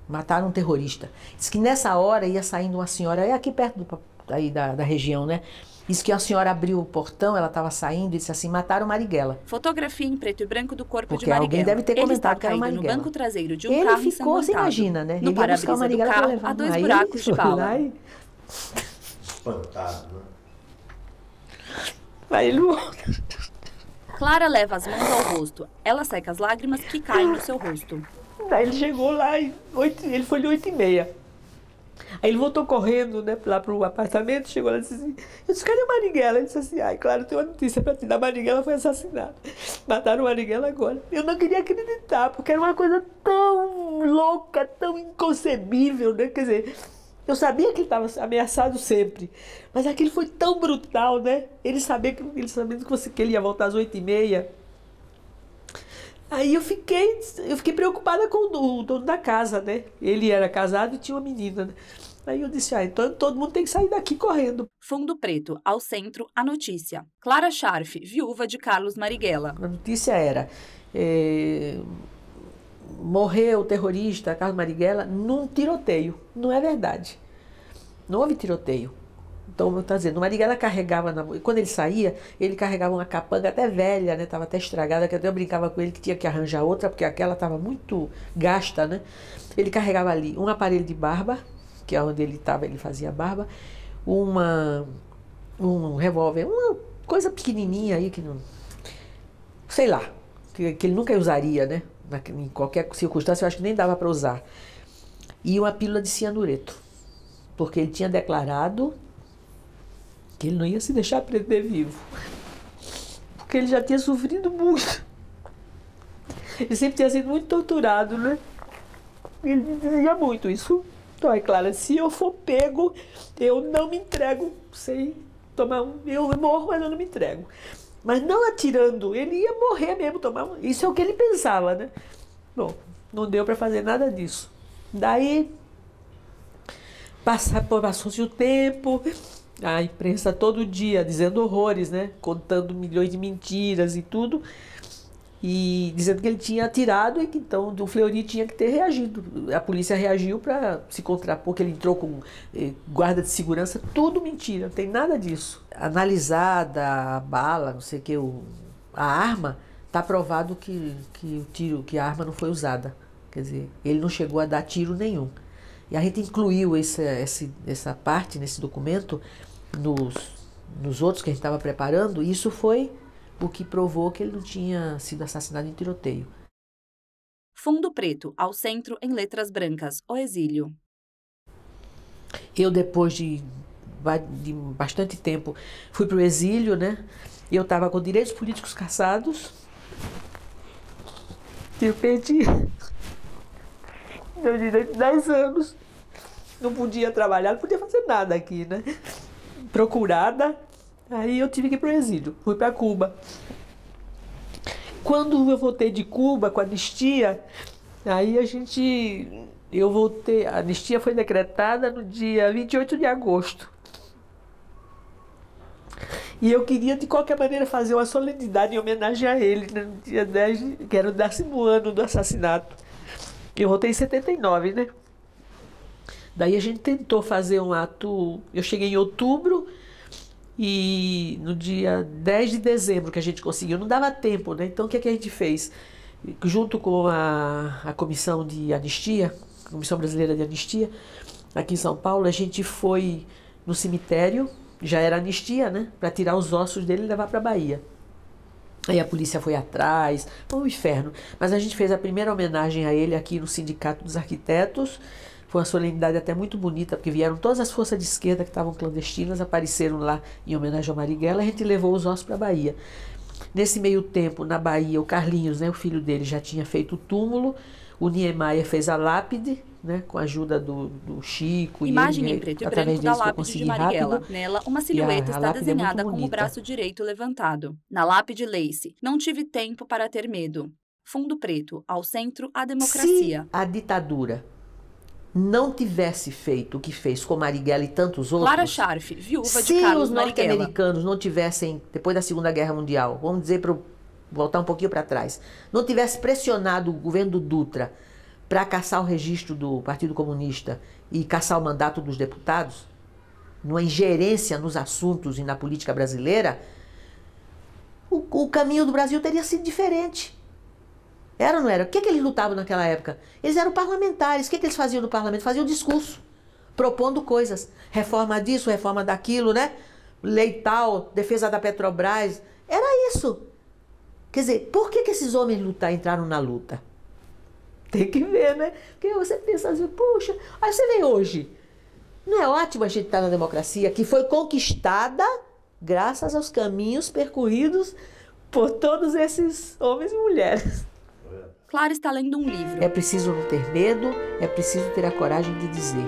um terrorista. Diz que nessa hora ia saindo uma senhora, aqui perto aí da região, né? Diz que a senhora abriu o portão, ela estava saindo e disse assim, mataram o Marighella. Fotografia em preto e branco do corpo porque de Marighella. Alguém deve ter comentado que era o Marighella. Marighella. No banco traseiro de um carro ele ficou, você imagina, né? No ele ia buscar o Marighella para levar. Há 2 buracos de bala. Espantado, né? Aí ele... Clara leva as mãos ao rosto. Ela seca as lágrimas que caem no seu rosto. Aí ele chegou lá, ele foi de 8h30. Aí ele voltou correndo, né, lá pro apartamento, chegou lá e disse assim, eu disse, cadê o Marighella? Ele disse assim, claro, tem uma notícia pra te dar, Marighella foi assassinado. Mataram o Marighella agora. Eu não queria acreditar, porque era uma coisa tão louca, tão inconcebível, né, quer dizer, eu sabia que ele estava ameaçado sempre, mas aquilo foi tão brutal, né, ele sabendo que ele ia voltar às 8h30. Aí eu fiquei preocupada com o dono da casa, né? Ele era casado e tinha uma menina, né? Aí eu disse, então todo mundo tem que sair daqui correndo. Fundo preto, ao centro, a notícia. Clara Scharf, viúva de Carlos Marighella. A notícia era, morreu o terrorista Carlos Marighella num tiroteio. Não é verdade. Não houve tiroteio. Então, eu estou dizendo, o Marighella carregava, quando ele saía, ele carregava uma capanga até velha, né? Estava até estragada, que até eu brincava com ele que tinha que arranjar outra, porque aquela estava muito gasta, né? Ele carregava ali um aparelho de barba, que é onde ele estava, ele fazia barba, um revólver, uma coisa pequenininha aí, que não... sei lá, que ele nunca usaria, né? em qualquer circunstância, eu acho que nem dava para usar. E uma pílula de cianureto, porque ele tinha declarado que ele não ia se deixar prender vivo, porque ele já tinha sofrido muito. Ele sempre tinha sido muito torturado, né? Ele dizia muito isso. Então, é claro, se eu for pego, eu não me entrego. Sei tomar eu morro, mas eu não me entrego. Mas não atirando, ele ia morrer mesmo. Isso é o que ele pensava, né? Bom, não deu para fazer nada disso. Daí, passou-se o tempo, a imprensa todo dia dizendo horrores, né? Contando milhões de mentiras e tudo. E dizendo que ele tinha atirado e que então o Fleury tinha que ter reagido. A polícia reagiu para se contrapor, que ele entrou com guarda de segurança, tudo mentira, não tem nada disso. Analisada a bala, não sei o que, a arma, está provado que a arma não foi usada. Quer dizer, ele não chegou a dar tiro nenhum. E a gente incluiu essa parte nesse documento, nos outros que a gente estava preparando, e isso foi o que provou que ele não tinha sido assassinado em tiroteio. Fundo preto, ao centro em letras brancas, o exílio. Eu, depois de bastante tempo, fui para o exílio, né? Eu estava com direitos políticos cassados. Eu perdi meu direito de 10 anos. Não podia trabalhar, não podia fazer nada aqui, né? Procurada. Aí eu tive que ir para o exílio, fui para Cuba. Quando eu voltei de Cuba com a anistia, aí eu voltei, a anistia foi decretada no dia 28 de agosto. E eu queria, de qualquer maneira, fazer uma solenidade em homenagem a ele, né, no dia 10, que era o 10º ano do assassinato. Eu voltei em 79, né? Daí a gente tentou fazer um ato, eu cheguei em outubro, e no dia 10 de dezembro que a gente conseguiu, não dava tempo, né? Então o que a gente fez? Junto com a comissão de anistia, a Comissão Brasileira de Anistia, aqui em São Paulo, a gente foi no cemitério, já era anistia, né? Para tirar os ossos dele e levar para a Bahia. Aí a polícia foi atrás, foi um inferno. Mas a gente fez a primeira homenagem a ele aqui no Sindicato dos Arquitetos. Foi uma solenidade até muito bonita, porque vieram todas as forças de esquerda que estavam clandestinas, apareceram lá em homenagem ao Marighella, a gente levou os ossos para a Bahia. Nesse meio tempo, na Bahia, o Carlinhos, né, o filho dele, já tinha feito o túmulo, o Niemeyer fez a lápide, né, com a ajuda do Chico. Imagem e ele, em preto e branco da lápide de Marighella. Nela, uma silhueta está desenhada com o braço direito levantado. Na lápide, Lace: não tive tempo para ter medo. Fundo preto, ao centro, a democracia. Se a ditadura não tivesse feito o que fez com Marighella e tantos outros... Clara Scharf, viúva de Carlos Marighella. Se os norte-americanos não tivessem, depois da Segunda Guerra Mundial, vamos dizer, voltar um pouquinho para trás, não tivesse pressionado o governo do Dutra para caçar o registro do Partido Comunista e caçar o mandato dos deputados, numa ingerência nos assuntos e na política brasileira, o caminho do Brasil teria sido diferente. Era ou não era? O que eles lutavam naquela época? Eles eram parlamentares. O que eles faziam no parlamento? Faziam discurso, propondo coisas. Reforma disso, reforma daquilo, né? Lei tal, defesa da Petrobras. Era isso. Quer dizer, por que esses homens entraram na luta? Tem que ver, né? Porque você pensa assim, puxa, aí você vê hoje. Não é ótimo a gente estar na democracia que foi conquistada graças aos caminhos percorridos por todos esses homens e mulheres. Clara está lendo um livro. É preciso não ter medo, é preciso ter a coragem de dizer.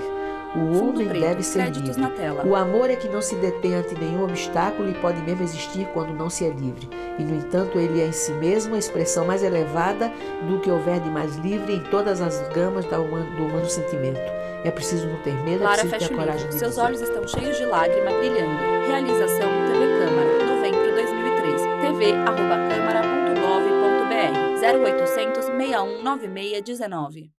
O homem deve ser livre. O amor é que não se detém ante nenhum obstáculo e pode mesmo existir quando não se é livre. E, no entanto, ele é em si mesmo a expressão mais elevada do que houver de mais livre em todas as gamas do humano sentimento. É preciso não ter medo, é preciso ter a coragem de dizer. Seus olhos estão cheios de lágrima brilhando. Realização TV Câmara, novembro 2003. tv@câmara.gov.br 0800 619619.